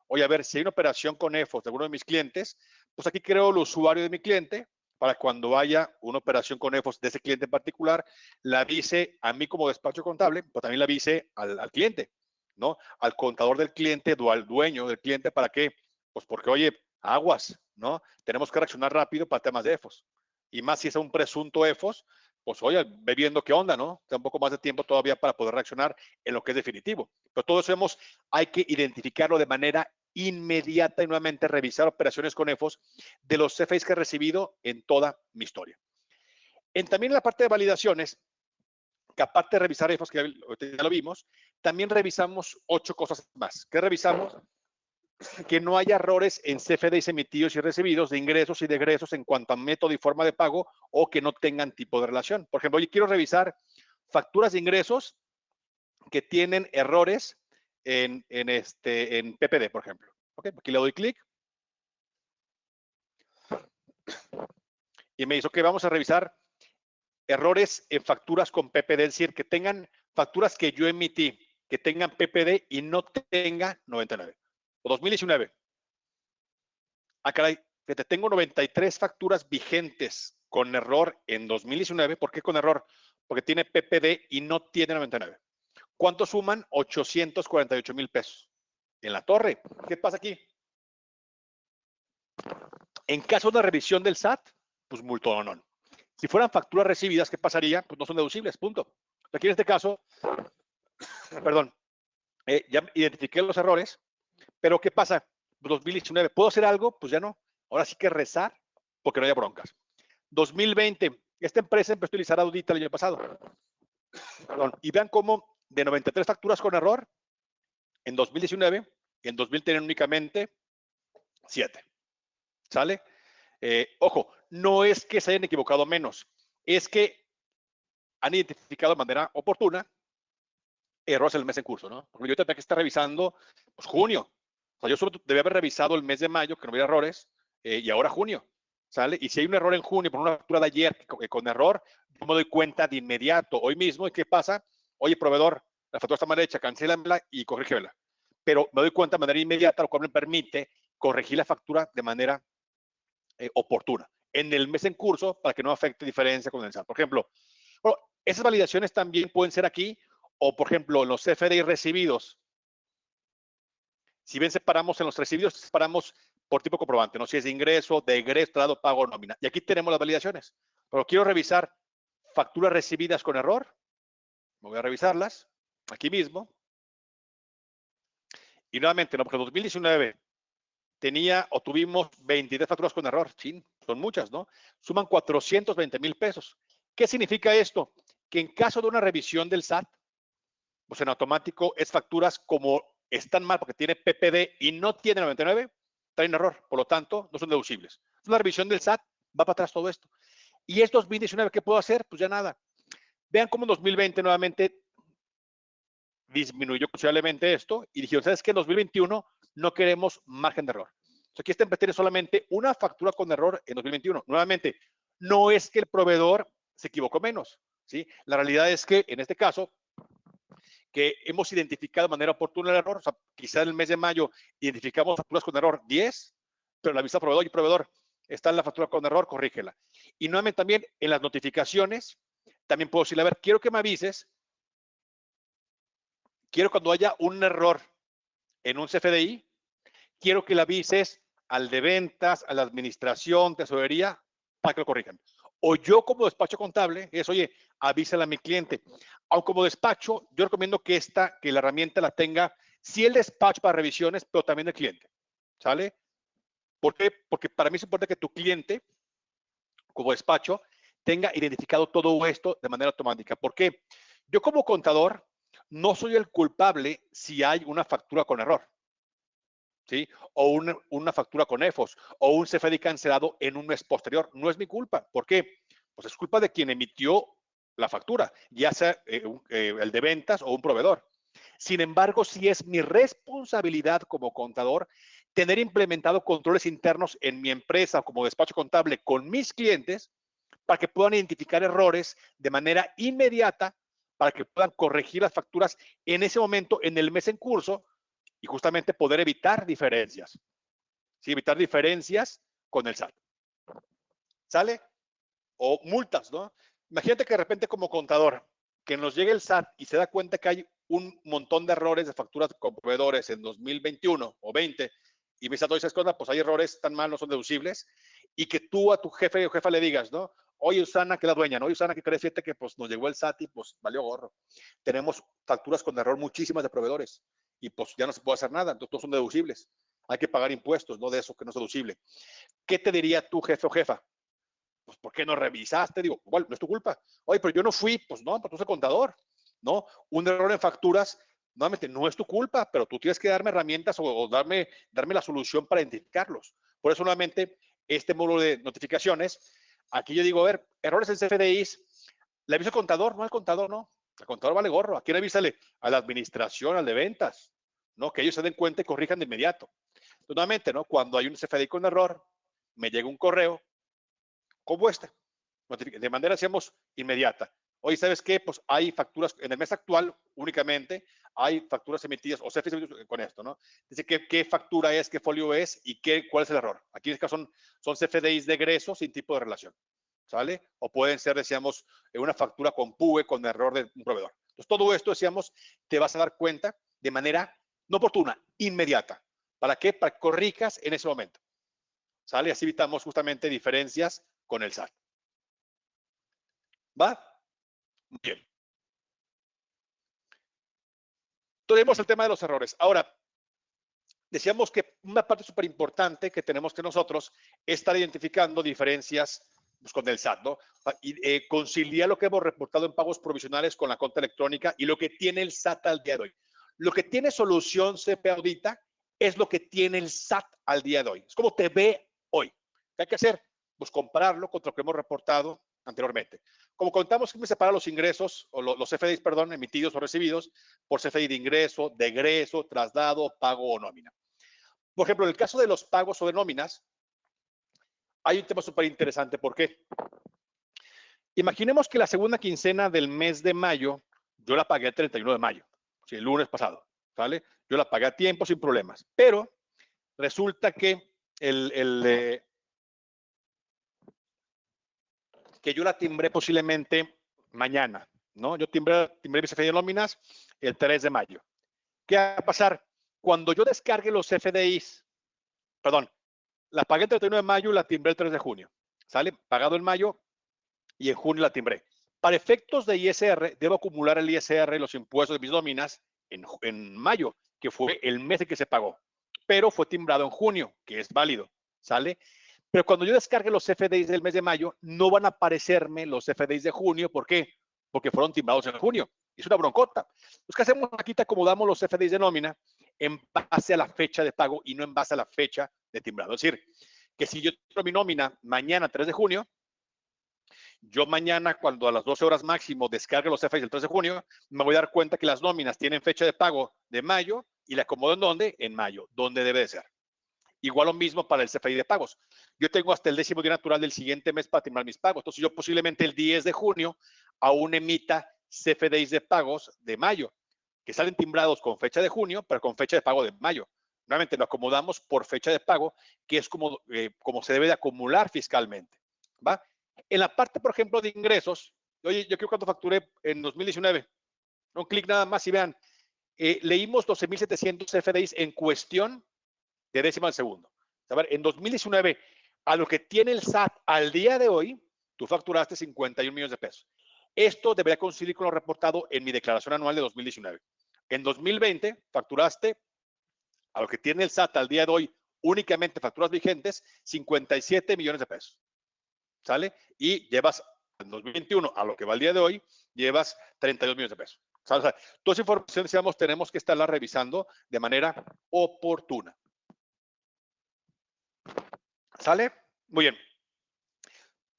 Speaker 2: Oye, a ver, si hay una operación con EFOS de alguno de mis clientes, pues aquí creo el usuario de mi cliente para cuando haya una operación con EFOS de ese cliente en particular, la avise a mí como despacho contable, pero también la avise al cliente, ¿no? Al contador del cliente o al dueño del cliente. ¿Para qué? Pues porque, oye, aguas, ¿no? Tenemos que reaccionar rápido para temas de EFOS. Y más si es un presunto EFOS, pues oye, ve viendo qué onda, ¿no? Da un poco más de tiempo todavía para poder reaccionar en lo que es definitivo. Pero todo eso hay que identificarlo de manera inmediata y nuevamente revisar operaciones con EFOS de los CFAs que he recibido en toda mi historia. También en la parte de validaciones, que aparte de revisar EFOS, que ya lo vimos, también revisamos 8 cosas más. ¿Qué revisamos? Que no haya errores en CFDIs emitidos y recibidos de ingresos y de egresos en cuanto a método y forma de pago o que no tengan tipo de relación. Por ejemplo, yo quiero revisar facturas de ingresos que tienen errores en PPD, por ejemplo. Okay, aquí le doy clic y me dice que vamos a revisar errores en facturas con PPD, es decir, que tengan facturas que yo emití, que tengan PPD y no tenga 99 o 2019. Ah, caray, que te tengo 93 facturas vigentes con error en 2019. ¿Por qué con error? Porque tiene PPD y no tiene 99. ¿Cuánto suman? 848,000 pesos. En la torre. ¿Qué pasa aquí? En caso de revisión del SAT, pues multonón. Si fueran facturas recibidas, ¿qué pasaría? Pues no son deducibles, punto. Aquí en este caso, perdón, ya identifiqué los errores, pero ¿qué pasa? 2019, ¿puedo hacer algo? Pues ya no. Ahora sí que rezar porque no haya broncas. 2020, esta empresa empezó a utilizar Audita el año pasado. Perdón, y vean cómo de 93 facturas con error, en 2019, en 2000 tienen únicamente 7. ¿Sale? Ojo, no es que se hayan equivocado menos, es que han identificado de manera oportuna errores en el mes en curso, ¿no? Porque yo tendría que estar revisando, pues, junio. O sea, yo solo debía haber revisado el mes de mayo, que no hubiera errores, y ahora junio, ¿sale? Y si hay un error en junio por una factura de ayer con error, yo me doy cuenta de inmediato, hoy mismo. ¿Y qué pasa? Oye, proveedor, la factura está mal hecha, cancélamela y corrígemela. Pero me doy cuenta de manera inmediata, lo cual me permite corregir la factura de manera oportuna en el mes en curso para que no afecte diferencia con el SAT. Por ejemplo, bueno, esas validaciones también pueden ser aquí, o por ejemplo, en los CFDI recibidos. Si bien separamos en los recibidos, separamos por tipo comprobante, ¿no? Si es de ingreso, de egreso, dado, pago, nómina. Y aquí tenemos las validaciones. Pero quiero revisar facturas recibidas con error. Me voy a revisarlas aquí mismo. Y nuevamente, ¿no? Porque en 2019 tenía o tuvimos 23 facturas con error. Sí, son muchas, ¿no? Suman 420,000 pesos. ¿Qué significa esto? Que en caso de una revisión del SAT, pues en automático es facturas como están mal porque tiene PPD y no tiene 99, traen error. Por lo tanto, no son deducibles. Es una revisión del SAT, va para atrás todo esto. Y es 2019, ¿qué puedo hacer? Pues ya nada. Vean cómo en 2020 nuevamente disminuyó considerablemente esto y dijeron, ¿sabes qué? En 2021 no queremos margen de error. Entonces, aquí esta empresa tiene solamente una factura con error en 2021. Nuevamente, no es que el proveedor se equivocó menos, ¿sí? La realidad es que en este caso, que hemos identificado de manera oportuna el error, o sea, quizá en el mes de mayo identificamos facturas con error 10, pero la vista proveedor y proveedor está en la factura con error, corrígela. Y nuevamente también en las notificaciones, también puedo decirle, a ver, quiero que me avises, quiero cuando haya un error en un CFDI, quiero que le avises al de ventas, a la administración, tesorería, para que lo corrijan. O yo como despacho contable, es, oye, avísale a mi cliente. Aunque como despacho, yo recomiendo que la herramienta la tenga, sí el despacho para revisiones, pero también el cliente. ¿Sale? ¿Por qué? Porque para mí es importante que tu cliente, como despacho, tenga identificado todo esto de manera automática. ¿Por qué? Yo como contador no soy el culpable si hay una factura con error. ¿Sí? O una factura con EFOS o un CFDI cancelado en un mes posterior. No es mi culpa. ¿Por qué? Pues es culpa de quien emitió la factura, ya sea el de ventas o un proveedor. Sin embargo, sí es mi responsabilidad como contador tener implementado controles internos en mi empresa como despacho contable con mis clientes para que puedan identificar errores de manera inmediata, para que puedan corregir las facturas en ese momento, en el mes en curso, y justamente poder evitar diferencias. Sí, evitar diferencias con el SAT. ¿Sale? O multas, ¿no? Imagínate que de repente como contador, que nos llegue el SAT y se da cuenta que hay un montón de errores de facturas con proveedores en 2021 o 20, y me dice, oye, ¿sabes qué onda? Pues hay errores tan mal, no son deducibles, y que tú a tu jefe o jefa le digas, ¿no? Oye, Usana, que es la dueña, ¿no? Oye, Usana, que crees, fíjate que pues nos llegó el SAT y pues valió gorro. Tenemos facturas con error muchísimas de proveedores y pues ya no se puede hacer nada, entonces todos son deducibles. Hay que pagar impuestos, no de eso que no es deducible. ¿Qué te diría tu jefe o jefa? Pues, ¿por qué no revisaste? Digo, bueno, no es tu culpa. Oye, pero yo no fui, pues no, pues tú eres el contador, ¿no? Un error en facturas, nuevamente, no es tu culpa, pero tú tienes que darme herramientas o darme la solución para identificarlos. Por eso, nuevamente, este módulo de notificaciones, aquí yo digo, a ver, errores en CFDIs, ¿le aviso al contador? No, al contador no. El contador vale gorro. ¿A quién avísale? A la administración, al de ventas, ¿no? Que ellos se den cuenta y corrijan de inmediato. Entonces, nuevamente, ¿no? Cuando hay un CFDI con error, me llega un correo como este, de manera, hacemos inmediata. Oye, ¿sabes qué? Pues hay facturas, en el mes actual únicamente hay facturas emitidas o CFDIs emitidos con esto, ¿no? Dice qué factura es, qué folio es y cuál es el error. Aquí en este caso son CFDIs de egreso sin tipo de relación, ¿sale? O pueden ser, decíamos, una factura con PUE con error de un proveedor. Entonces, todo esto, decíamos, te vas a dar cuenta de manera no oportuna, inmediata. ¿Para qué? Para que corrijas en ese momento, ¿sale? Así evitamos justamente diferencias con el SAT. ¿Va? Bien. Tenemos el tema de los errores. Ahora, decíamos que una parte súper importante que tenemos que nosotros es estar identificando diferencias pues, con el SAT, ¿no? Y conciliar lo que hemos reportado en pagos provisionales con la cuenta electrónica y lo que tiene el SAT al día de hoy. Lo que tiene solución CP Audita es lo que tiene el SAT al día de hoy. Es como te ve hoy. ¿Qué hay que hacer? Pues compararlo contra lo que hemos reportado anteriormente. Como contamos que me separa los ingresos, o los CFDIs, perdón, emitidos o recibidos, por CFDI de ingreso, de egreso, traslado, pago o nómina. Por ejemplo, en el caso de los pagos o de nóminas, hay un tema súper interesante. ¿Por qué? Imaginemos que la segunda quincena del mes de mayo, yo la pagué el 31 de mayo, o sea, el lunes pasado, ¿vale? Yo la pagué a tiempo sin problemas, pero resulta que que yo la timbré posiblemente mañana, ¿no? Yo timbré mi CFDI de nóminas el 3 de mayo. ¿Qué va a pasar? Cuando yo descargue los CFDIs, perdón, la pagué el 31 de mayo y la timbré el 3 de junio, ¿sale? Pagado en mayo y en junio la timbré. Para efectos de ISR, debo acumular el ISR y los impuestos de mis nóminas en mayo, que fue el mes en que se pagó, pero fue timbrado en junio, que es válido, ¿sale? Pero cuando yo descargue los CFDIs del mes de mayo, no van a aparecerme los CFDIs de junio. ¿Por qué? Porque fueron timbrados en junio. Es una broncota. Pues, ¿qué hacemos? Aquí te acomodamos los CFDIs de nómina en base a la fecha de pago y no en base a la fecha de timbrado. Es decir, que si yo timbro mi nómina mañana, 3 de junio, yo mañana, cuando a las 12 horas máximo descargue los CFDIs del 3 de junio, me voy a dar cuenta que las nóminas tienen fecha de pago de mayo y la acomodo en dónde? En mayo, donde debe de ser. Igual lo mismo para el CFDI de pagos. Yo tengo hasta el 10º día natural del siguiente mes para timbrar mis pagos. Entonces, yo posiblemente el 10 de junio aún emita CFDIs de pagos de mayo, que salen timbrados con fecha de junio, pero con fecha de pago de mayo. Nuevamente lo acomodamos por fecha de pago, que es como se debe de acumular fiscalmente. ¿Va? En la parte, por ejemplo, de ingresos, oye, yo quiero cuánto facturé en 2019. Un clic nada más y vean, leímos 12,700 CFDIs en cuestión de décima al segundo. A ver, en 2019, a lo que tiene el SAT al día de hoy, tú facturaste 51 millones de pesos. Esto debería coincidir con lo reportado en mi declaración anual de 2019. En 2020, facturaste, a lo que tiene el SAT al día de hoy, únicamente facturas vigentes, 57 millones de pesos. ¿Sale? Y llevas, en 2021, a lo que va el día de hoy, llevas 32 millones de pesos. ¿Sale? O sea, toda esa información, decíamos, tenemos que estarla revisando de manera oportuna. ¿Sale? Muy bien.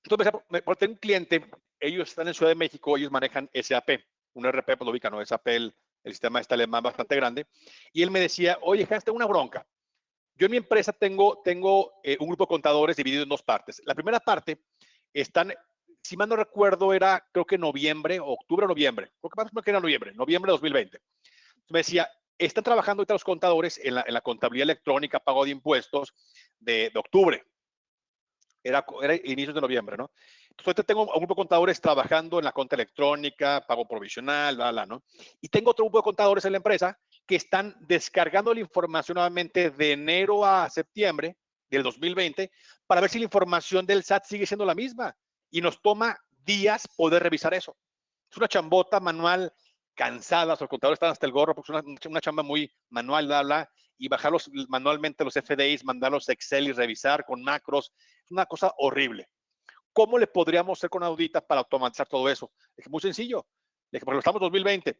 Speaker 2: Entonces, por tener un cliente, ellos están en Ciudad de México, ellos manejan SAP, un RP, pues lo ubican, ¿no? SAP, el sistema está alemán bastante grande, y él me decía, oye, Hans, tengo una bronca. Yo en mi empresa tengo un grupo de contadores dividido en dos partes. La primera parte están, si mal no recuerdo, era creo que noviembre, octubre o noviembre. Creo que más que era noviembre de 2020. Me decía, están trabajando ahorita los contadores en la contabilidad electrónica, pago de impuestos de octubre. Era inicios de noviembre, ¿no? Entonces, ahorita tengo un grupo de contadores trabajando en la cuenta electrónica, pago provisional, ¿no? Y tengo otro grupo de contadores en la empresa que están descargando la información nuevamente de enero a septiembre del 2020 para ver si la información del SAT sigue siendo la misma. Y nos toma días poder revisar eso. Es una chambota manual cansada, los contadores están hasta el gorro porque es una chamba muy manual, y bajarlos manualmente los FDIs, mandarlos a Excel y revisar con macros. Es una cosa horrible. ¿Cómo le podríamos hacer con Audita para automatizar todo eso? Es muy sencillo. Por ejemplo, estamos en 2020.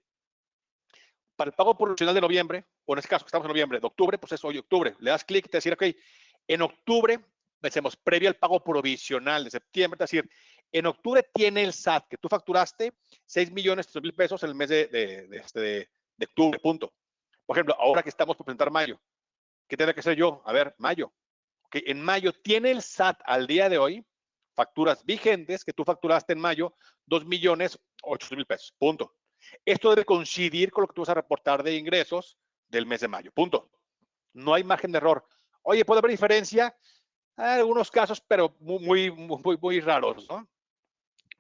Speaker 2: Para el pago provisional de noviembre, o en este caso que estamos en noviembre, de octubre, pues es hoy octubre. Le das clic y te decir, ok, en octubre, decimos, previo al pago provisional de septiembre, es decir, en octubre tiene el SAT que tú facturaste 6.300.000 pesos en el mes de octubre, punto. Por ejemplo, ahora que estamos por presentar mayo, ¿qué tendré que hacer yo? A ver, mayo. Okay, en mayo tiene el SAT al día de hoy facturas vigentes que tú facturaste en mayo 2.800.000 pesos, punto. Esto debe coincidir con lo que tú vas a reportar de ingresos del mes de mayo, punto. No hay margen de error. Oye, ¿puede haber diferencia? Hay algunos casos, pero muy raros, ¿no?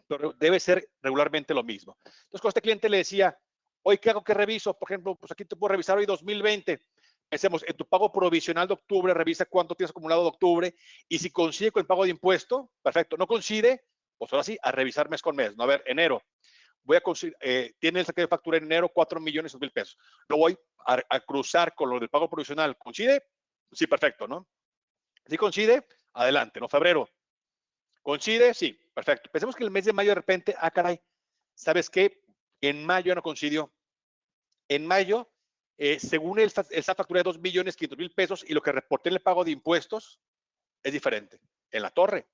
Speaker 2: Pero debe ser regularmente lo mismo. Entonces, con este cliente le decía, oye, ¿qué hago que reviso? Por ejemplo, pues aquí te puedo revisar hoy 2020. Pensemos, en tu pago provisional de octubre, revisa cuánto tienes acumulado de octubre y si coincide con el pago de impuesto, perfecto. No coincide, pues ahora sí, a revisar mes con mes. No, a ver, enero. Voy a conseguir, tiene el saque de factura en enero 4.200.000 pesos. Lo voy a cruzar con lo del pago provisional. ¿Coincide? Sí, perfecto, ¿no? Si coincide, adelante, ¿no? Febrero. ¿Coincide? Sí, perfecto. Pensemos que el mes de mayo de repente, caray, ¿sabes qué? En mayo no coincidió. En mayo, según el SAT factura de 2.500.000 pesos y lo que reporté en el pago de impuestos es diferente. En la torre.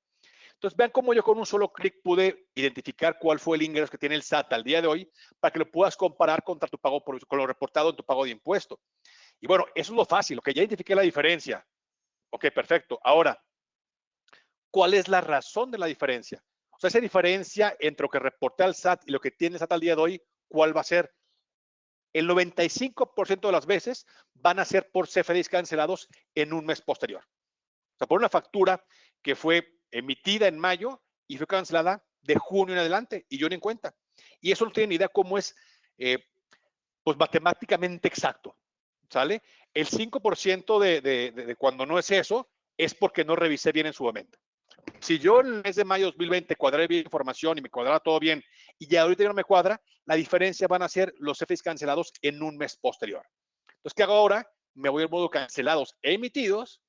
Speaker 2: Entonces, vean cómo yo con un solo clic pude identificar cuál fue el ingreso que tiene el SAT al día de hoy para que lo puedas comparar contra tu pago con lo reportado en tu pago de impuesto. Y bueno, eso es lo fácil, ok, ya identifiqué la diferencia. Ok, perfecto. Ahora, ¿cuál es la razón de la diferencia? O sea, esa diferencia entre lo que reporté al SAT y lo que tiene el SAT al día de hoy, ¿cuál va a ser? El 95% de las veces van a ser por CFDIs cancelados en un mes posterior. O sea, por una factura que fue emitida en mayo y fue cancelada de junio en adelante y yo ni en cuenta. Y eso no tienen ni idea cómo es, pues matemáticamente exacto, ¿sale? El 5% de cuando no es eso es porque no revisé bien en su momento. Si yo en el mes de mayo de 2020 cuadré bien información y me cuadraba todo bien y ya ahorita ya no me cuadra, la diferencia van a ser los CFDIs cancelados en un mes posterior. Entonces, ¿qué hago ahora? Me voy al modo cancelados e emitidos,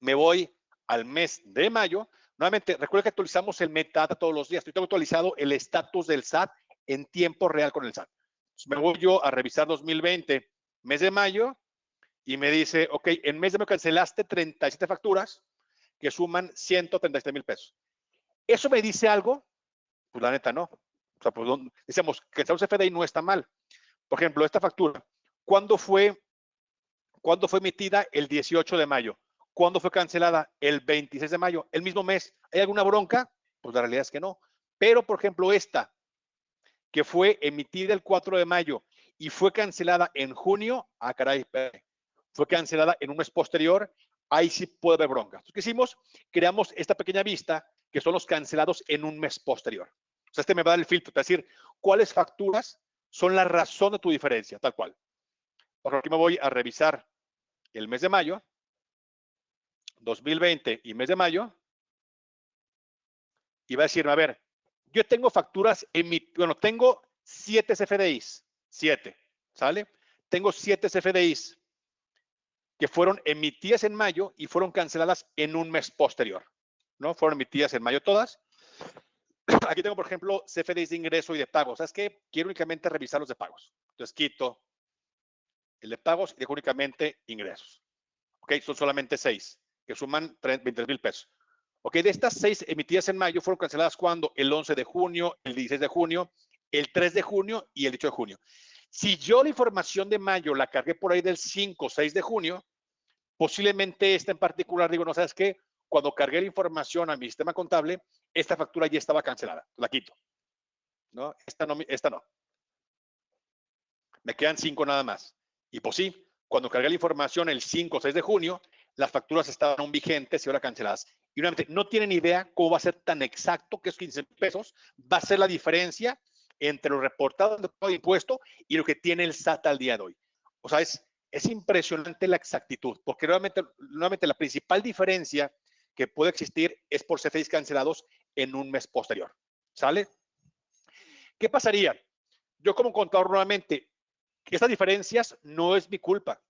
Speaker 2: me voy al mes de mayo. Nuevamente, recuerda que actualizamos el metadata todos los días. Yo tengo actualizado el estatus del SAT en tiempo real con el SAT. Entonces, me voy yo a revisar 2020, mes de mayo, y me dice, ok, en mes de mayo cancelaste 37 facturas que suman 137.000 pesos. ¿Eso me dice algo? Pues la neta no. O sea, pues decíamos que el CFDI no está mal. Por ejemplo, esta factura, ¿cuándo fue emitida? El 18 de mayo. ¿Cuándo fue cancelada? El 26 de mayo, el mismo mes. ¿Hay alguna bronca? Pues la realidad es que no. Pero, por ejemplo, esta, que fue emitida el 4 de mayo y fue cancelada en junio, caray, fue cancelada en un mes posterior, ahí sí puede haber bronca. Entonces, ¿qué hicimos? Creamos esta pequeña vista, que son los cancelados en un mes posterior. O sea, este me va a dar el filtro, es decir, cuáles facturas son la razón de tu diferencia, tal cual. Por ejemplo, aquí me voy a revisar el mes de mayo, 2020 y mes de mayo, y va a decirme, a ver, yo tengo facturas, bueno, tengo 7 CFDIs, 7, ¿sale? Tengo 7 CFDIs que fueron emitidas en mayo y fueron canceladas en un mes posterior, ¿no? Fueron emitidas en mayo todas. Aquí tengo, por ejemplo, CFDIs de ingreso y de pagos. ¿Sabes qué? Quiero únicamente revisar los de pagos. Entonces quito el de pagos y dejo únicamente ingresos. Ok, son solamente 6, que suman 23.000 pesos. Ok, de estas 6 emitidas en mayo fueron canceladas cuando el 11 de junio, el 16 de junio, el 3 de junio y el 8 de junio. Si yo la información de mayo la cargué por ahí del 5 o 6 de junio, posiblemente esta en particular, digo, no sabes qué, cuando cargué la información a mi sistema contable, esta factura ya estaba cancelada, la quito. ¿No? Esta no. Me quedan 5 nada más. Y pues sí, cuando cargué la información el 5 o 6 de junio, las facturas estaban aún vigentes y ahora canceladas. Y nuevamente, no tienen idea cómo va a ser tan exacto que esos 15 pesos va a ser la diferencia entre los reportados de impuesto y lo que tiene el SAT al día de hoy. O sea, es impresionante la exactitud, porque nuevamente la principal diferencia que puede existir es por CFDIs cancelados en un mes posterior. ¿Sale? ¿Qué pasaría? Yo como contador nuevamente, estas diferencias no es mi culpa.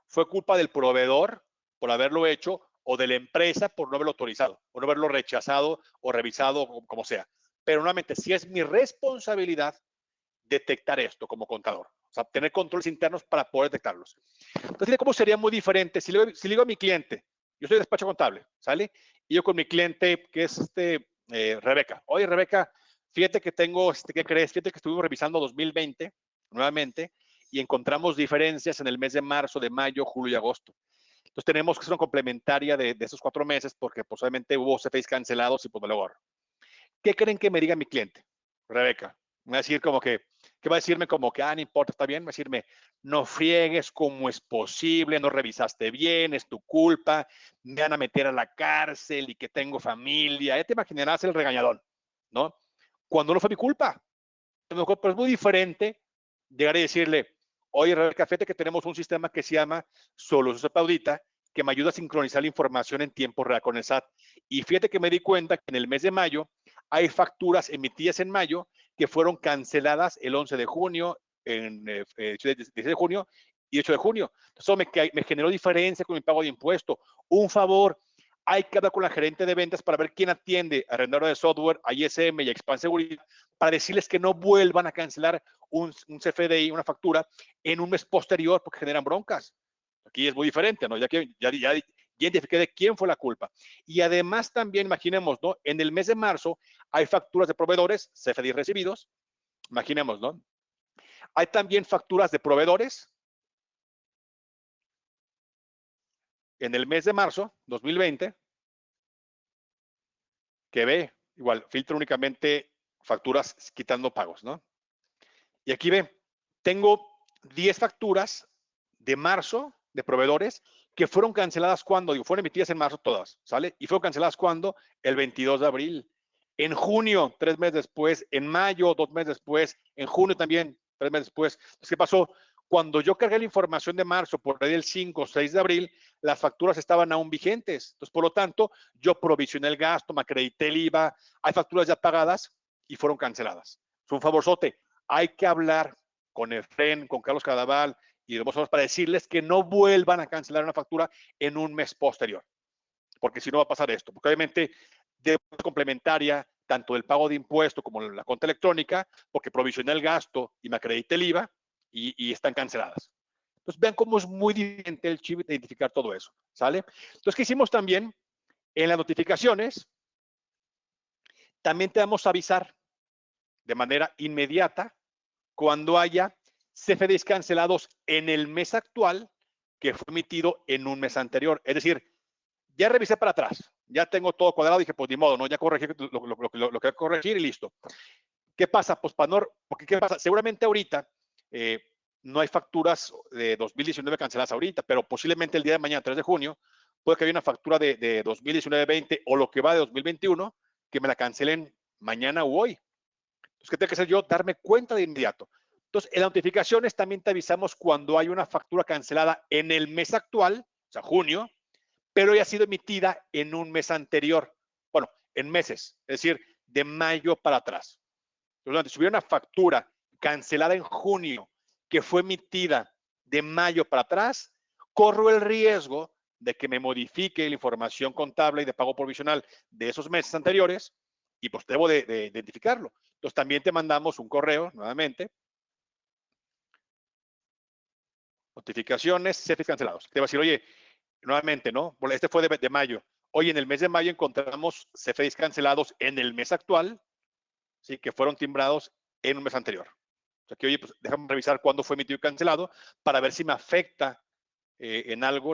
Speaker 2: Fue culpa del proveedor por haberlo hecho o de la empresa por no haberlo autorizado o no haberlo rechazado o revisado como sea. Pero nuevamente, sí es mi responsabilidad detectar esto como contador. O sea, tener controles internos para poder detectarlos. Entonces, ¿cómo sería muy diferente? Si le digo a mi cliente, yo soy despacho contable, ¿sale? Y yo con mi cliente, que es Rebeca. Oye, Rebeca, fíjate que tengo, ¿qué crees? Fíjate que estuvimos revisando 2020 nuevamente y encontramos diferencias en el mes de marzo, de mayo, julio y agosto. Entonces tenemos que hacer una complementaria de esos 4 meses porque posiblemente hubo CFDIs cancelados y pues me lo ahorro. ¿Qué creen que me diga mi cliente? Rebeca, me va a decir como que, ¿qué va a decirme? Como que, no importa, está bien, va a decirme, no friegues, ¿cómo es posible? No revisaste bien, es tu culpa, me van a meter a la cárcel y que tengo familia. Ya te imaginarás el regañadón, ¿no? Cuando no fue mi culpa. Pero es muy diferente llegar y decirle, oye, Rebeca, fíjate que tenemos un sistema que se llama Soluciones Audita, que me ayuda a sincronizar la información en tiempo real con el SAT. Y fíjate que me di cuenta que en el mes de mayo hay facturas emitidas en mayo que fueron canceladas el 11 de junio, en 16 de junio y 8 de junio. Eso me generó diferencia con mi pago de impuesto. Un favor, hay que hablar con la gerente de ventas para ver quién atiende a arrendador de software, a ISM y a Expand Seguridad, para decirles que no vuelvan a cancelar un CFDI, una factura, en un mes posterior porque generan broncas. Aquí es muy diferente, ¿no? Ya identifiqué de quién fue la culpa. Y además también, imaginemos, ¿no? En el mes de marzo hay facturas de proveedores, CFDI recibidos, imaginemos, ¿no? Hay también facturas de proveedores. En el mes de marzo 2020, que ve, igual, filtra únicamente facturas quitando pagos, ¿no? Y aquí ve, tengo 10 facturas de marzo de proveedores que fueron canceladas cuando, digo, fueron emitidas en marzo todas, ¿sale? Y fueron canceladas cuando, el 22 de abril. En junio, 3 meses después, en mayo, 2 meses después, en junio también, 3 meses después. Entonces, ¿qué pasó? Cuando yo cargué la información de marzo, por ahí el 5 o 6 de abril, las facturas estaban aún vigentes. Entonces, por lo tanto, yo provisioné el gasto, me acredité el IVA, hay facturas ya pagadas y fueron canceladas. Es un favorzote. Hay que hablar con Efren, con Carlos Cadaval y demás para decirles que no vuelvan a cancelar una factura en un mes posterior, porque si no va a pasar esto, porque obviamente de complementaria tanto el pago de impuesto como la cuenta electrónica, porque provisioné el gasto y me acredité el IVA y están canceladas. Entonces vean cómo es muy diferente el chip de identificar todo eso, ¿sale? Entonces, ¿qué hicimos también? En las notificaciones, también te vamos a avisar de manera inmediata cuando haya CFDIs cancelados en el mes actual que fue emitido en un mes anterior. Es decir, ya revisé para atrás, ya tengo todo cuadrado, dije, pues ni modo, ¿no? Ya corregí lo que hay que corregir y listo. ¿Qué pasa? Pues porque ¿qué pasa? Seguramente ahorita no hay facturas de 2019 canceladas ahorita, pero posiblemente el día de mañana, 3 de junio, puede que haya una factura de 2019-20 o lo que va de 2021 que me la cancelen mañana u hoy. Entonces, ¿qué tengo que hacer yo? Darme cuenta de inmediato. Entonces, en las notificaciones también te avisamos cuando hay una factura cancelada en el mes actual, o sea, junio, pero ya ha sido emitida en un mes anterior. Bueno, en meses, es decir, de mayo para atrás. Entonces, si hubiera una factura cancelada en junio que fue emitida de mayo para atrás, corro el riesgo de que me modifique la información contable y de pago provisional de esos meses anteriores y pues debo de identificarlo. Entonces también te mandamos un correo nuevamente. Notificaciones, CFDIs cancelados. Te va a decir, oye, nuevamente, ¿no? Bueno, este fue de mayo. Hoy en el mes de mayo encontramos CFDIs cancelados en el mes actual, ¿sí? Que fueron timbrados en un mes anterior. O sea que, oye, pues déjame revisar cuándo fue emitido y cancelado para ver si me afecta en algo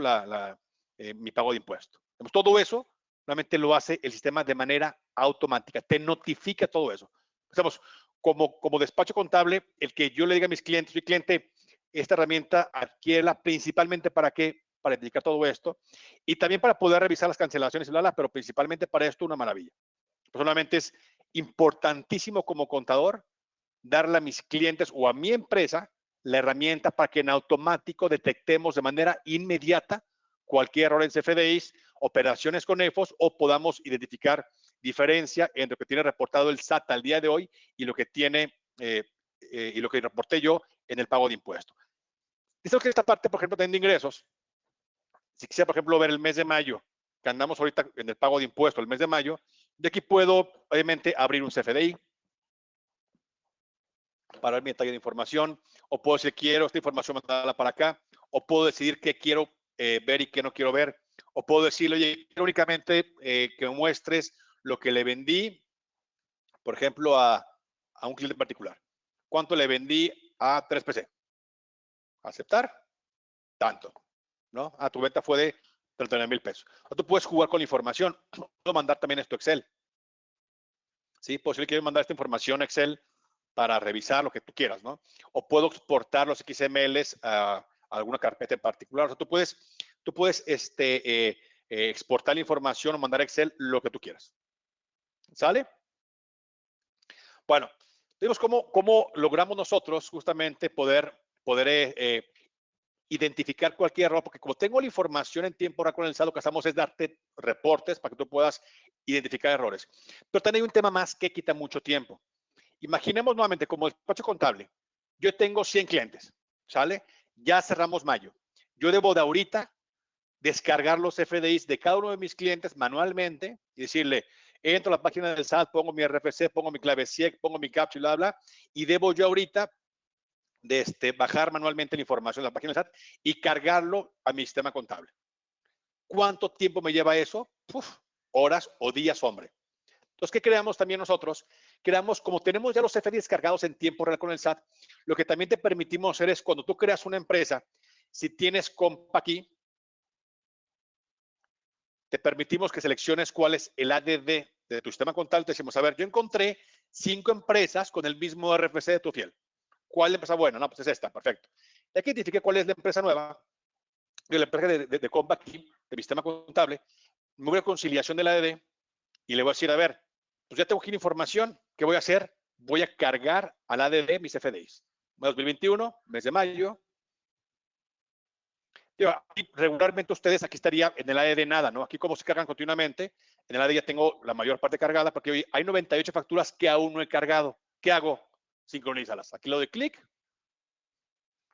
Speaker 2: mi pago de impuesto. Todo eso realmente lo hace el sistema de manera automática, te notifica todo eso. Estamos como despacho contable, el que yo le diga a mis clientes, soy cliente, esta herramienta adquiérela principalmente para qué, para indicar todo esto y también para poder revisar las cancelaciones y bla, bla, pero principalmente para esto una maravilla. Personalmente es importantísimo como contador darle a mis clientes o a mi empresa la herramienta para que en automático detectemos de manera inmediata cualquier error en CFDIs, operaciones con EFOS o podamos identificar diferencia entre lo que tiene reportado el SAT al día de hoy y lo que tiene y lo que reporté yo en el pago de impuestos. Dice que esta parte, por ejemplo, de ingresos, si quisiera, por ejemplo, ver el mes de mayo, que andamos ahorita en el pago de impuestos, el mes de mayo, de aquí puedo, obviamente, abrir un CFDI para ver mi detalle de información, o puedo decir quiero esta información mandarla para acá, o puedo decidir qué quiero ver y qué no quiero ver, o puedo decirle, oye, quiero únicamente que me muestres lo que le vendí, por ejemplo, a un cliente en particular. ¿Cuánto le vendí a 3PC? Aceptar, tanto, ¿no? Tu venta fue de 39,000 pesos. O tú puedes jugar con la información, puedo mandar también esto a Excel. ¿Sí? Pues si le quieres mandar esta información a Excel para revisar lo que tú quieras, ¿no? O puedo exportar los XMLs a alguna carpeta en particular. O sea, tú puedes exportar la información o mandar a Excel lo que tú quieras. ¿Sale? Bueno, vemos cómo logramos nosotros justamente poder identificar cualquier error, porque como tengo la información en tiempo real con el SAT, lo que hacemos es darte reportes para que tú puedas identificar errores. Pero también hay un tema más que quita mucho tiempo. Imaginemos nuevamente como despacho contable, yo tengo 100 clientes, ¿sale? Ya cerramos mayo. Yo debo de ahorita descargar los FDIs de cada uno de mis clientes manualmente y decirle, entro a la página del SAT, pongo mi RFC, pongo mi clave CIEC, pongo mi CAPTCHA y bla, bla, y debo yo ahorita bajar manualmente la información de la página del SAT y cargarlo a mi sistema contable. ¿Cuánto tiempo me lleva eso? Horas o días, hombre. Entonces, ¿qué creamos también nosotros? Creamos, como tenemos ya los FDIs cargados en tiempo real con el SAT, lo que también te permitimos hacer es cuando tú creas una empresa, si tienes comp aquí, te permitimos que selecciones cuál es el ADD de tu sistema contable. Te decimos, a ver, yo encontré 5 empresas con el mismo RFC de tu fiel. ¿Cuál es la empresa buena? No, pues es esta, perfecto. Y aquí identifique cuál es la empresa nueva, de la empresa de comp aquí, de mi sistema contable. Me voy a conciliación del ADD y le voy a decir, a ver, pues ya tengo aquí la información, ¿qué voy a hacer? Voy a cargar al ADD mis FDIs. 2021, mes de mayo. Aquí, regularmente ustedes, aquí estaría en el ADD nada, ¿no? Aquí como se cargan continuamente, en el ADD ya tengo la mayor parte cargada porque hoy hay 98 facturas que aún no he cargado. ¿Qué hago? Sincronízalas. Aquí le doy clic,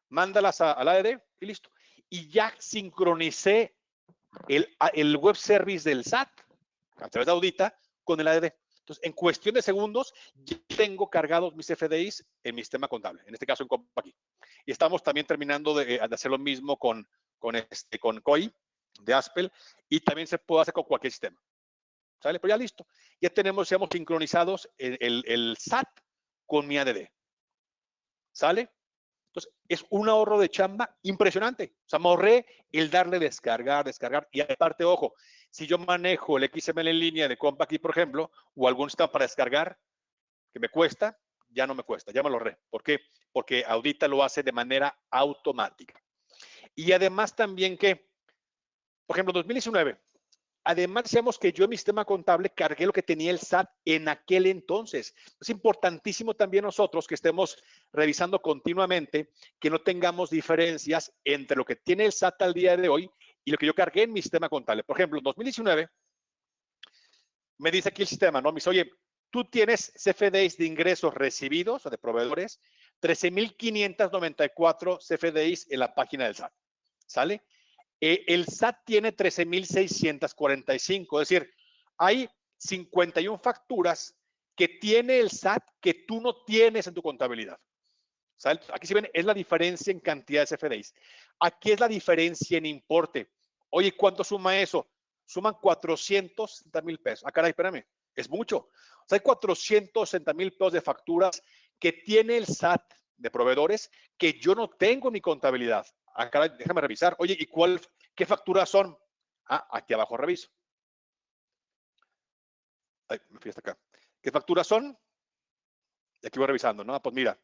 Speaker 2: mándalas al ADD y listo. Y ya sincronicé el web service del SAT a través de Audita con el ADD. Entonces, en cuestión de segundos, ya tengo cargados mis FDIs en mi sistema contable, en este caso en Comp aquí. Y estamos también terminando de hacer lo mismo con COI de Aspel y también se puede hacer con cualquier sistema. ¿Sale? Pues ya listo. Ya tenemos, seamos sincronizados el SAT con mi ADD. ¿Sale? Entonces, es un ahorro de chamba impresionante. O sea, me ahorré el darle descargar. Y aparte, ojo, si yo manejo el XML en línea de Comp aquí, por ejemplo, o algún sistema para descargar que me cuesta, ya no me cuesta, ya me lo ahorré. ¿Por qué? Porque Audita lo hace de manera automática. Y además también que, por ejemplo, 2019, además decíamos que yo en mi sistema contable cargué lo que tenía el SAT en aquel entonces. Es importantísimo también nosotros que estemos revisando continuamente, que no tengamos diferencias entre lo que tiene el SAT al día de hoy y lo que yo cargué en mi sistema contable. Por ejemplo, en 2019, me dice aquí el sistema, ¿no? Me dice, oye, tú tienes CFDIs de ingresos recibidos o de proveedores, 13,594 CFDIs en la página del SAT. ¿Sale? El SAT tiene 13,645, es decir, hay 51 facturas que tiene el SAT que tú no tienes en tu contabilidad. ¿Sale? Aquí si ven, es la diferencia en cantidad de CFDIs. Aquí es la diferencia en importe. Oye, ¿cuánto suma eso? Suman 460,000 pesos. Ah, caray, espérame, es mucho. O sea, hay 460,000 pesos de facturas que tiene el SAT de proveedores que yo no tengo en mi contabilidad. Acá déjame revisar. Oye, ¿y qué facturas son? Ah, aquí abajo reviso. Ay, me fui hasta acá. ¿Qué facturas son? Y aquí voy revisando, ¿no? Pues mira,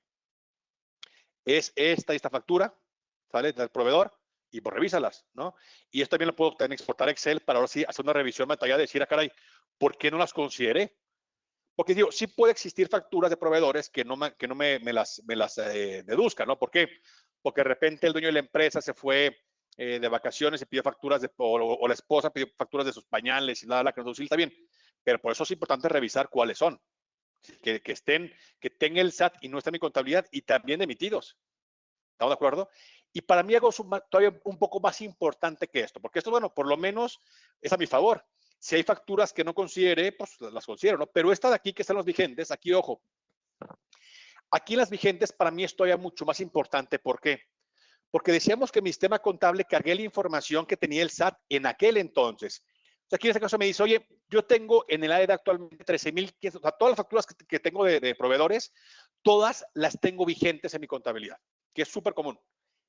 Speaker 2: es esta y esta factura, ¿sale? Del proveedor, y pues revísalas, ¿no? Y esto también lo puedo también exportar a Excel para ahora sí hacer una revisión más detallada y decir, ah, caray, ¿por qué no las consideré? Porque digo, sí puede existir facturas de proveedores que no me las deduzcan, ¿no? ¿Por qué? Porque de repente el dueño de la empresa se fue de vacaciones y pidió facturas, o la esposa pidió facturas de sus pañales y la que no está bien. Pero por eso es importante revisar cuáles son. Que tenga el SAT y no está en mi contabilidad y también emitidos. ¿Estamos de acuerdo? Y para mí algo todavía un poco más importante que esto, porque esto, bueno, por lo menos es a mi favor. Si hay facturas que no considere, pues las considero, ¿no? Pero esta de aquí, que están los vigentes, aquí, ojo, aquí en las vigentes para mí es todavía mucho más importante. ¿Por qué? Porque decíamos que mi sistema contable cargué la información que tenía el SAT en aquel entonces. O sea, aquí en este caso me dice, oye, yo tengo en el AEDA actualmente 13,500, o sea, todas las facturas que tengo de proveedores, todas las tengo vigentes en mi contabilidad, que es súper común.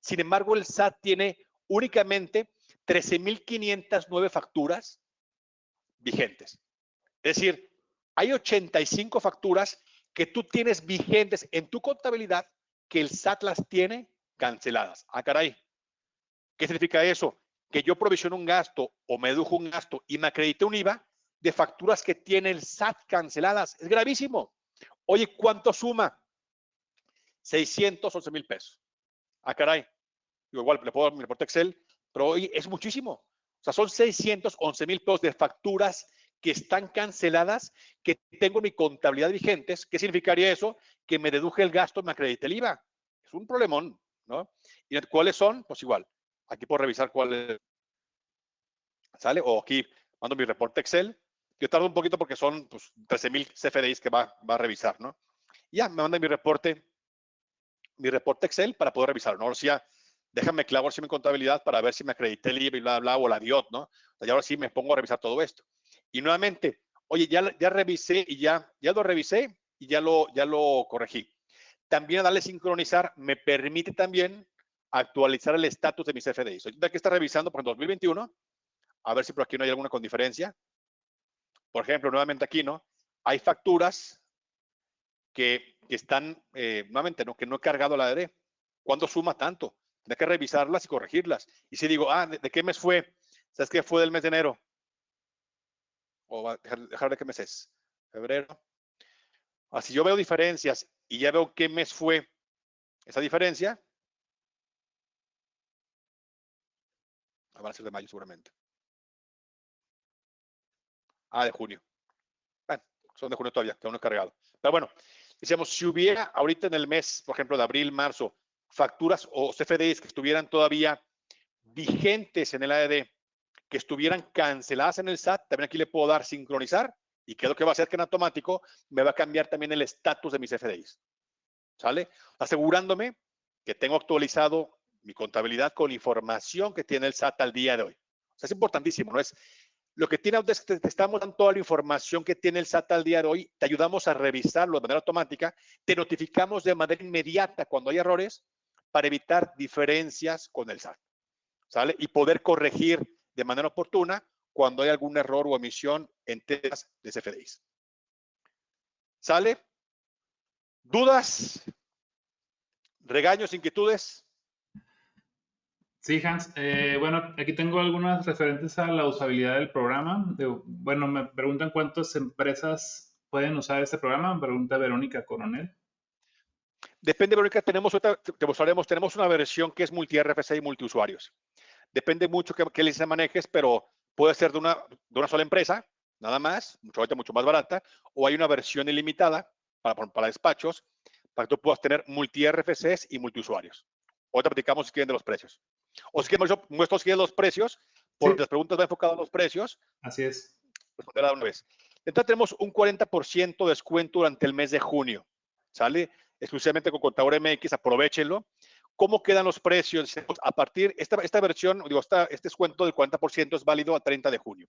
Speaker 2: Sin embargo, el SAT tiene únicamente 13,509 facturas vigentes. Es decir, hay 85 facturas que tú tienes vigentes en tu contabilidad que el SAT las tiene canceladas. Ah, caray. ¿Qué significa eso? Que yo provisiono un gasto o me dedujo un gasto y me acredité un IVA de facturas que tiene el SAT canceladas. Es gravísimo. Oye, ¿cuánto suma? 611,000 pesos. Ah, caray. Digo, igual le puedo dar mi reporte Excel, pero oye, es muchísimo. O sea, son 611,000 pesos de facturas que están canceladas, que tengo en mi contabilidad vigentes. ¿Qué significaría eso? Que me deduje el gasto, me acredité el IVA. Es un problemón, ¿no? ¿Y cuáles son? Pues igual. Aquí puedo revisar cuáles. ¿Sale? O aquí mando mi reporte Excel. Yo tardo un poquito porque son pues, 13,000 CFDIs que va a revisar, ¿no? Y ya, me manda mi reporte Excel para poder revisar, ¿no? O sea, déjame clavo así mi contabilidad para ver si me acredité el IVA y bla, bla, o la DIOT, ¿no? O sea, y ahora sí me pongo a revisar todo esto. Y nuevamente, oye, ya revisé y ya lo revisé y ya lo corregí. También a darle sincronizar me permite también actualizar el estatus de mis FDIs. Ahorita que está revisando por 2021, a ver si por aquí no hay alguna con diferencia. Por ejemplo, nuevamente aquí, ¿no? Hay facturas que están, nuevamente, ¿no? Que no he cargado la ADD. ¿Cuándo suma tanto? Tendré que revisarlas y corregirlas. Y si digo, ah, ¿de qué mes fue? ¿Sabes qué? Fue del mes de enero. O dejar de qué mes es. Febrero. Así yo veo diferencias y ya veo qué mes fue esa diferencia. Van a ser de mayo seguramente. Ah, de junio. Bueno, son de junio todavía, que aún no he cargado. Pero bueno, decíamos, si hubiera ahorita en el mes, por ejemplo, de abril, marzo, facturas o CFDIs que estuvieran todavía vigentes en el ADD, que estuvieran canceladas en el SAT, también aquí le puedo dar sincronizar, y ¿qué es lo que va a hacer? Que en automático me va a cambiar también el estatus de mis FDIs. ¿Sale? Asegurándome que tengo actualizado mi contabilidad con la información que tiene el SAT al día de hoy. O sea, es importantísimo, ¿no? Es lo que tiene, te estamos dando toda la información que tiene el SAT al día de hoy, te ayudamos a revisarlo de manera automática, te notificamos de manera inmediata cuando hay errores para evitar diferencias con el SAT, ¿sale? Y poder corregir de manera oportuna cuando hay algún error o omisión en temas de CFDIs. ¿Sale? ¿Dudas? ¿Regaños? ¿Inquietudes?
Speaker 1: Sí, Hans. Bueno, aquí tengo algunas referentes a la usabilidad del programa. Bueno, me preguntan cuántas empresas pueden usar este programa. Me pregunta Verónica Coronel.
Speaker 2: Depende, Verónica, te mostraremos, tenemos una versión que es multi-RFC y multiusuarios. Depende mucho qué licencia manejes, pero puede ser de una sola empresa, nada más, mucho más barata, o hay una versión ilimitada para despachos, para que tú puedas tener multi-RFCs y multiusuarios. Ahorita platicamos si quieren de los precios. O si quieren, muestro si quieren los precios, porque
Speaker 1: Sí.
Speaker 2: las preguntas van enfocadas a los precios.
Speaker 1: Así es.
Speaker 2: Responderla de una vez. Entonces tenemos un 40% de descuento durante el mes de junio. ¿Sale? Exclusivamente con Contador MX, aprovechenlo. ¿Cómo quedan los precios? A partir, esta versión, este descuento del 40% es válido a 30 de junio.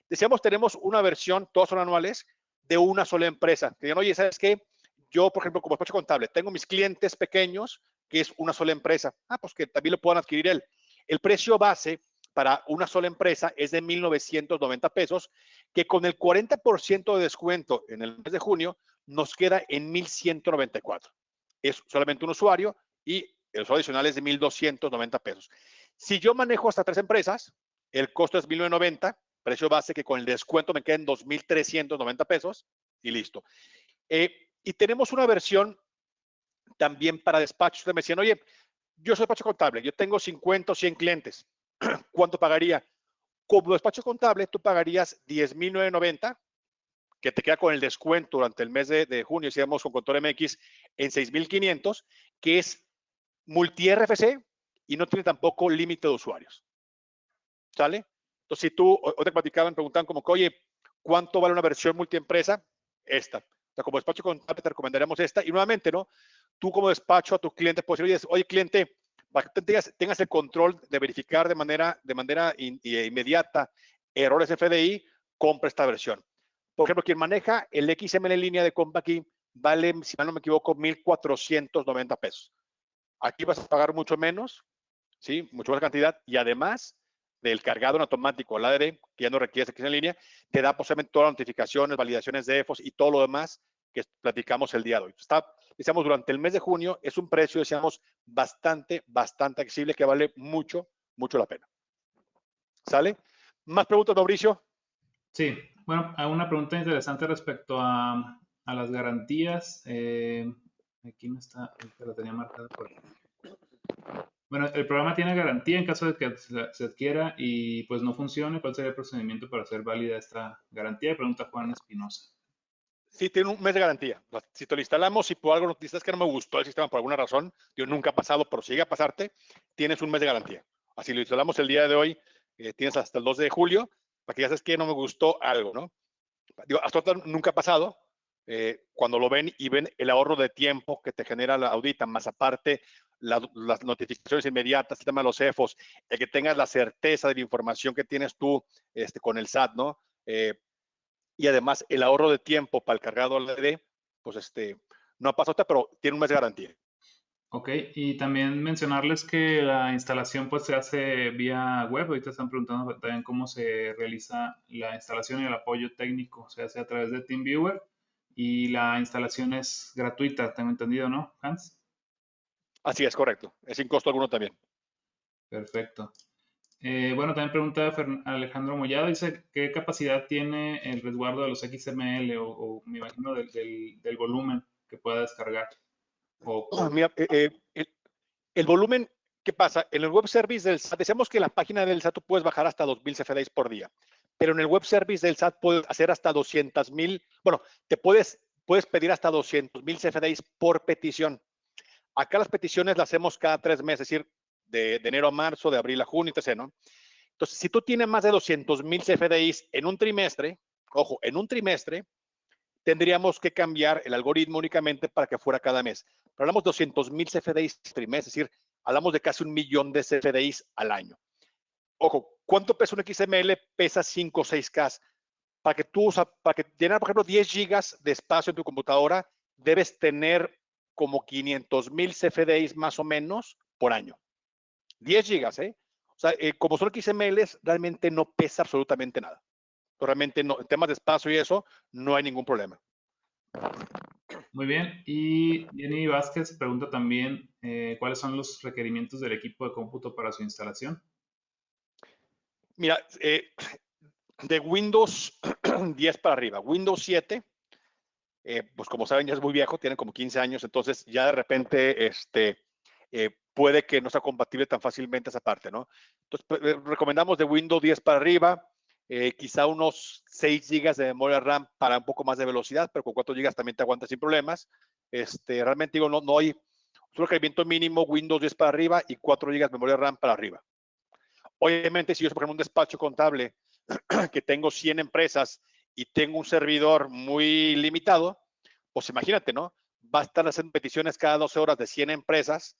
Speaker 2: Decíamos, tenemos una versión, todas son anuales, de una sola empresa. Que digan, oye, ¿sabes qué? yo, por ejemplo, como despacho contable, tengo mis clientes pequeños, que es una sola empresa. Pues que también lo puedan adquirir él. El precio base para una sola empresa es de 1,990 pesos, que con el 40% de descuento en el mes de junio nos queda en 1,194. Es solamente un usuario y el usuario adicional es de 1,290 pesos. Si yo manejo hasta 3 empresas, el costo es 1,990, precio base que con el descuento me queden 2,390 pesos y listo. Y tenemos una versión también para despachos. Ustedes me decían, oye, yo soy despacho contable, yo tengo 50 o 100 clientes. ¿Cuánto pagaría? Como despacho contable, tú pagarías 10,990, que te queda con el descuento durante el mes de junio, decíamos con Contador MX, en 6,500, que es multi-RFC y no tiene tampoco límite de usuarios. ¿Sale? Entonces, si tú, o te platicaban, preguntaban como que, oye, ¿cuánto vale una versión multiempresa? Esta. O sea, como despacho contable te recomendaríamos esta. Y nuevamente, ¿no? Tú como despacho a tus clientes puedes decir, oye, cliente, para que tengas el control de verificar de manera inmediata errores FDI, compra esta versión. Por ejemplo, quien maneja el XML en línea de compra aquí vale, si mal no me equivoco, 1,490 pesos. Aquí vas a pagar mucho menos, ¿sí? Mucho más cantidad y además del cargado en automático, el ADD, que ya no requiere XML en línea, te da posiblemente todas las notificaciones, validaciones de EFOS y todo lo demás que platicamos el día de hoy. Está, decíamos, durante el mes de junio es un precio, decíamos, bastante accesible que vale mucho la pena. ¿Sale? ¿Más preguntas, Mauricio?
Speaker 1: Sí, bueno, hay una pregunta interesante respecto a las garantías. Aquí no está, ahorita la tenía marcada por aquí. Bueno, el programa tiene garantía en caso de que se adquiera y pues no funcione. ¿Cuál sería el procedimiento para hacer válida esta garantía? Pregunta Juan Espinosa.
Speaker 2: Sí, tiene un mes de garantía. Si te lo instalamos y por algo nos dices que no me gustó el sistema por alguna razón, yo nunca ha pasado, pero si llega a pasarte, tienes un mes de garantía. Así lo instalamos el día de hoy, tienes hasta el 2 de julio, para que ya sabes que no me gustó algo, ¿no? Digo, hasta ahora nunca ha pasado. Cuando lo ven y ven el ahorro de tiempo que te genera la audita, más aparte las notificaciones inmediatas, el tema de los EFOS, el que tengas la certeza de la información que tienes tú con el SAT, ¿no? Y además el ahorro de tiempo para el cargado LED, pues no ha pasado, pero tiene un mes de garantía.
Speaker 1: Ok, y también mencionarles que la instalación pues se hace vía web. Ahorita están preguntando también cómo se realiza la instalación y el apoyo técnico. Se hace a través de TeamViewer y la instalación es gratuita, tengo entendido, ¿no, Hans?
Speaker 2: Así es, correcto. Es sin costo alguno también.
Speaker 1: Perfecto. Bueno, también pregunta Alejandro Mollado, dice, ¿qué capacidad tiene el resguardo de los XML o me imagino del volumen que pueda descargar?
Speaker 2: Mira, el volumen, ¿qué pasa? En el web service del SAT, decíamos que en la página del SAT tú puedes bajar hasta 2,000 CFDIs por día, pero en el web service del SAT puedes hacer hasta 200,000, bueno, te puedes pedir hasta 200,000 CFDIs por petición. Acá las peticiones las hacemos cada 3 meses, es decir, de enero a marzo, de abril a junio, etc., ¿no? Entonces, si tú tienes más de 200,000 CFDIs en un trimestre, ojo, en un trimestre, tendríamos que cambiar el algoritmo únicamente para que fuera cada mes. Pero hablamos de 200,000 CFDIs trimestre, es decir, hablamos de casi 1,000,000 de CFDIs al año. Ojo, ¿cuánto pesa un XML? Pesa 5 o 6K. Para que llenar, por ejemplo, 10 gigas de espacio en tu computadora, debes tener como 500,000 CFDIs más o menos por año. 10 gigas, ¿eh? O sea, como son XMLs, realmente no pesa absolutamente nada. Realmente no, en temas de espacio y eso, no hay ningún problema.
Speaker 1: Muy bien. Y Jenny Vázquez pregunta también, ¿cuáles son los requerimientos del equipo de cómputo para su instalación?
Speaker 2: Mira, de Windows 10 para arriba, Windows 7, pues como saben ya es muy viejo, tiene como 15 años, entonces ya de repente puede que no sea compatible tan fácilmente esa parte, ¿no? Entonces recomendamos de Windows 10 para arriba, quizá unos 6 gigas de memoria RAM para un poco más de velocidad, pero con 4 gigas también te aguanta sin problemas. Realmente digo, no hay un requerimiento mínimo Windows 10 para arriba y 4 gigas de memoria RAM para arriba. Obviamente, si yo soy, por ejemplo, un despacho contable que tengo 100 empresas y tengo un servidor muy limitado, pues imagínate, ¿no? Va a estar haciendo peticiones cada 12 horas de 100 empresas,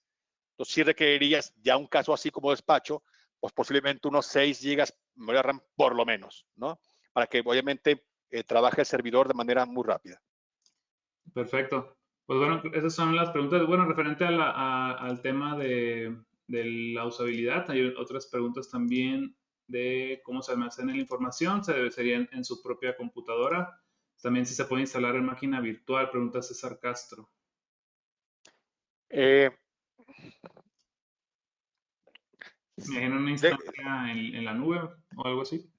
Speaker 2: entonces sí requerirías ya un caso así como despacho, pues posiblemente unos 6 gigas de memoria RAM por lo menos, ¿no? Para que obviamente trabaje el servidor de manera muy rápida.
Speaker 1: Perfecto. Pues bueno, esas son las preguntas. Bueno, referente al tema de la usabilidad, hay otras preguntas también de cómo se almacena la información. Sería en su propia computadora. También si se puede instalar en máquina virtual, pregunta César Castro.
Speaker 2: Eh,
Speaker 1: Me imagino una
Speaker 2: de-
Speaker 1: instancia en la nube o algo así.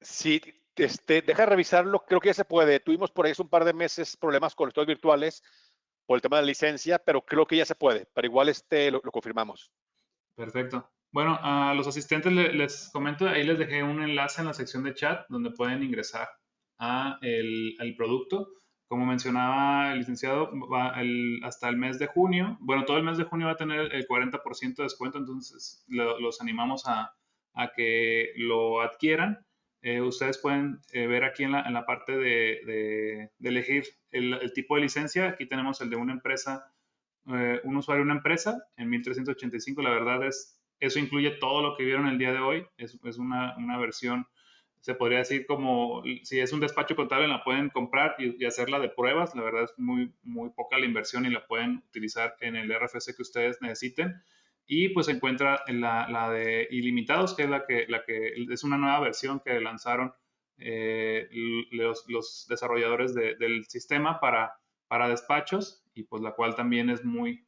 Speaker 2: sí, deja de revisarlo, creo que ya se puede. Tuvimos por ahí hace un par de meses problemas con los lectores virtuales por el tema de la licencia, pero creo que ya se puede. Pero igual lo confirmamos.
Speaker 1: Perfecto. Bueno, a los asistentes les comento, ahí les dejé un enlace en la sección de chat donde pueden ingresar al producto. Como mencionaba el licenciado, hasta el mes de junio, bueno, todo el mes de junio va a tener el 40% de descuento, entonces los animamos a que lo adquieran. Ustedes pueden ver aquí en la parte de elegir el tipo de licencia. Aquí tenemos el de una empresa, un usuario de una empresa en 1385. La verdad eso incluye todo lo que vieron el día de hoy. Es una versión, se podría decir como, si es un despacho contable, la pueden comprar y hacerla de pruebas. La verdad es muy poca la inversión y la pueden utilizar en el RFC que ustedes necesiten. Y pues se encuentra en la de ilimitados, que es la que es una nueva versión que lanzaron los desarrolladores del sistema para despachos, y pues la cual también es muy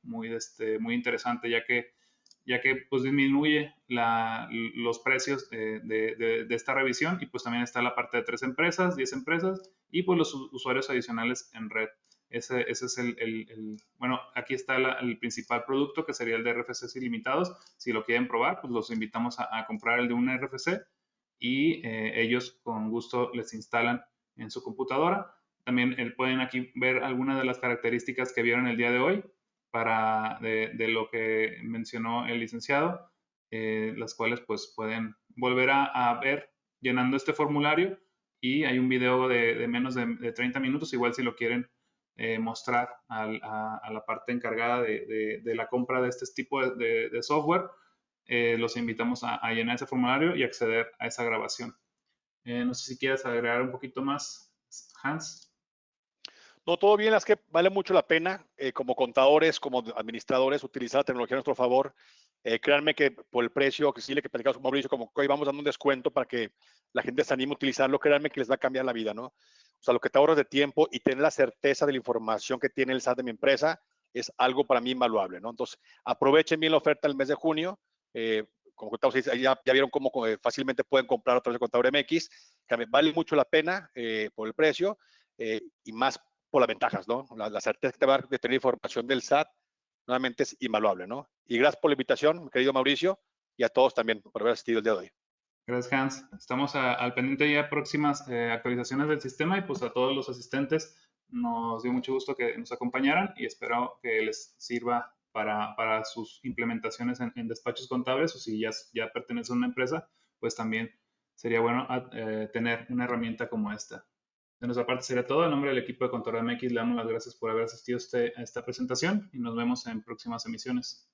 Speaker 1: interesante, ya que pues disminuye los precios de esta revisión, y pues también está la parte de 3 empresas, 10 empresas y pues los usuarios adicionales en red. Ese es bueno, aquí está el principal producto, que sería el de RFCs ilimitados. Si lo quieren probar, pues los invitamos a comprar el de un RFC, y ellos con gusto les instalan en su computadora. También pueden aquí ver algunas de las características que vieron el día de hoy de lo que mencionó el licenciado, las cuales pues pueden volver a ver llenando este formulario, y hay un video de menos de 30 minutos, igual si lo quieren mostrar a la parte encargada de la compra de este tipo de software. Los invitamos a llenar ese formulario y acceder a esa grabación. No sé si quieres agregar un poquito más, Hans.
Speaker 2: No, todo bien, es que vale mucho la pena como contadores, como administradores, utilizar la tecnología a nuestro favor. Créanme que por el precio, que sí le que platicamos con Mauricio, como que hoy vamos dando un descuento para que la gente se anime a utilizarlo, créanme que les va a cambiar la vida, ¿no? O sea, lo que te ahorras de tiempo y tener la certeza de la información que tiene el SAT de mi empresa es algo para mí invaluable, ¿no? Entonces, aprovechen bien la oferta del mes de junio. Como contamos, ya vieron cómo fácilmente pueden comprar a través de Contador MX, que vale mucho la pena por el precio y más por las ventajas, ¿no? La certeza que te va a dar de tener información del SAT, nuevamente es invaluable, ¿no? Y gracias por la invitación, mi querido Mauricio, y a todos también por haber asistido el día de hoy.
Speaker 1: Gracias, Hans. Estamos al pendiente ya de próximas actualizaciones del sistema, y pues a todos los asistentes nos dio mucho gusto que nos acompañaran, y espero que les sirva para sus implementaciones en despachos contables, o si ya pertenece a una empresa, pues también sería bueno tener una herramienta como esta. De nuestra parte sería todo. En nombre del equipo de Contador MX le damos las gracias por haber asistido a esta presentación, y nos vemos en próximas emisiones.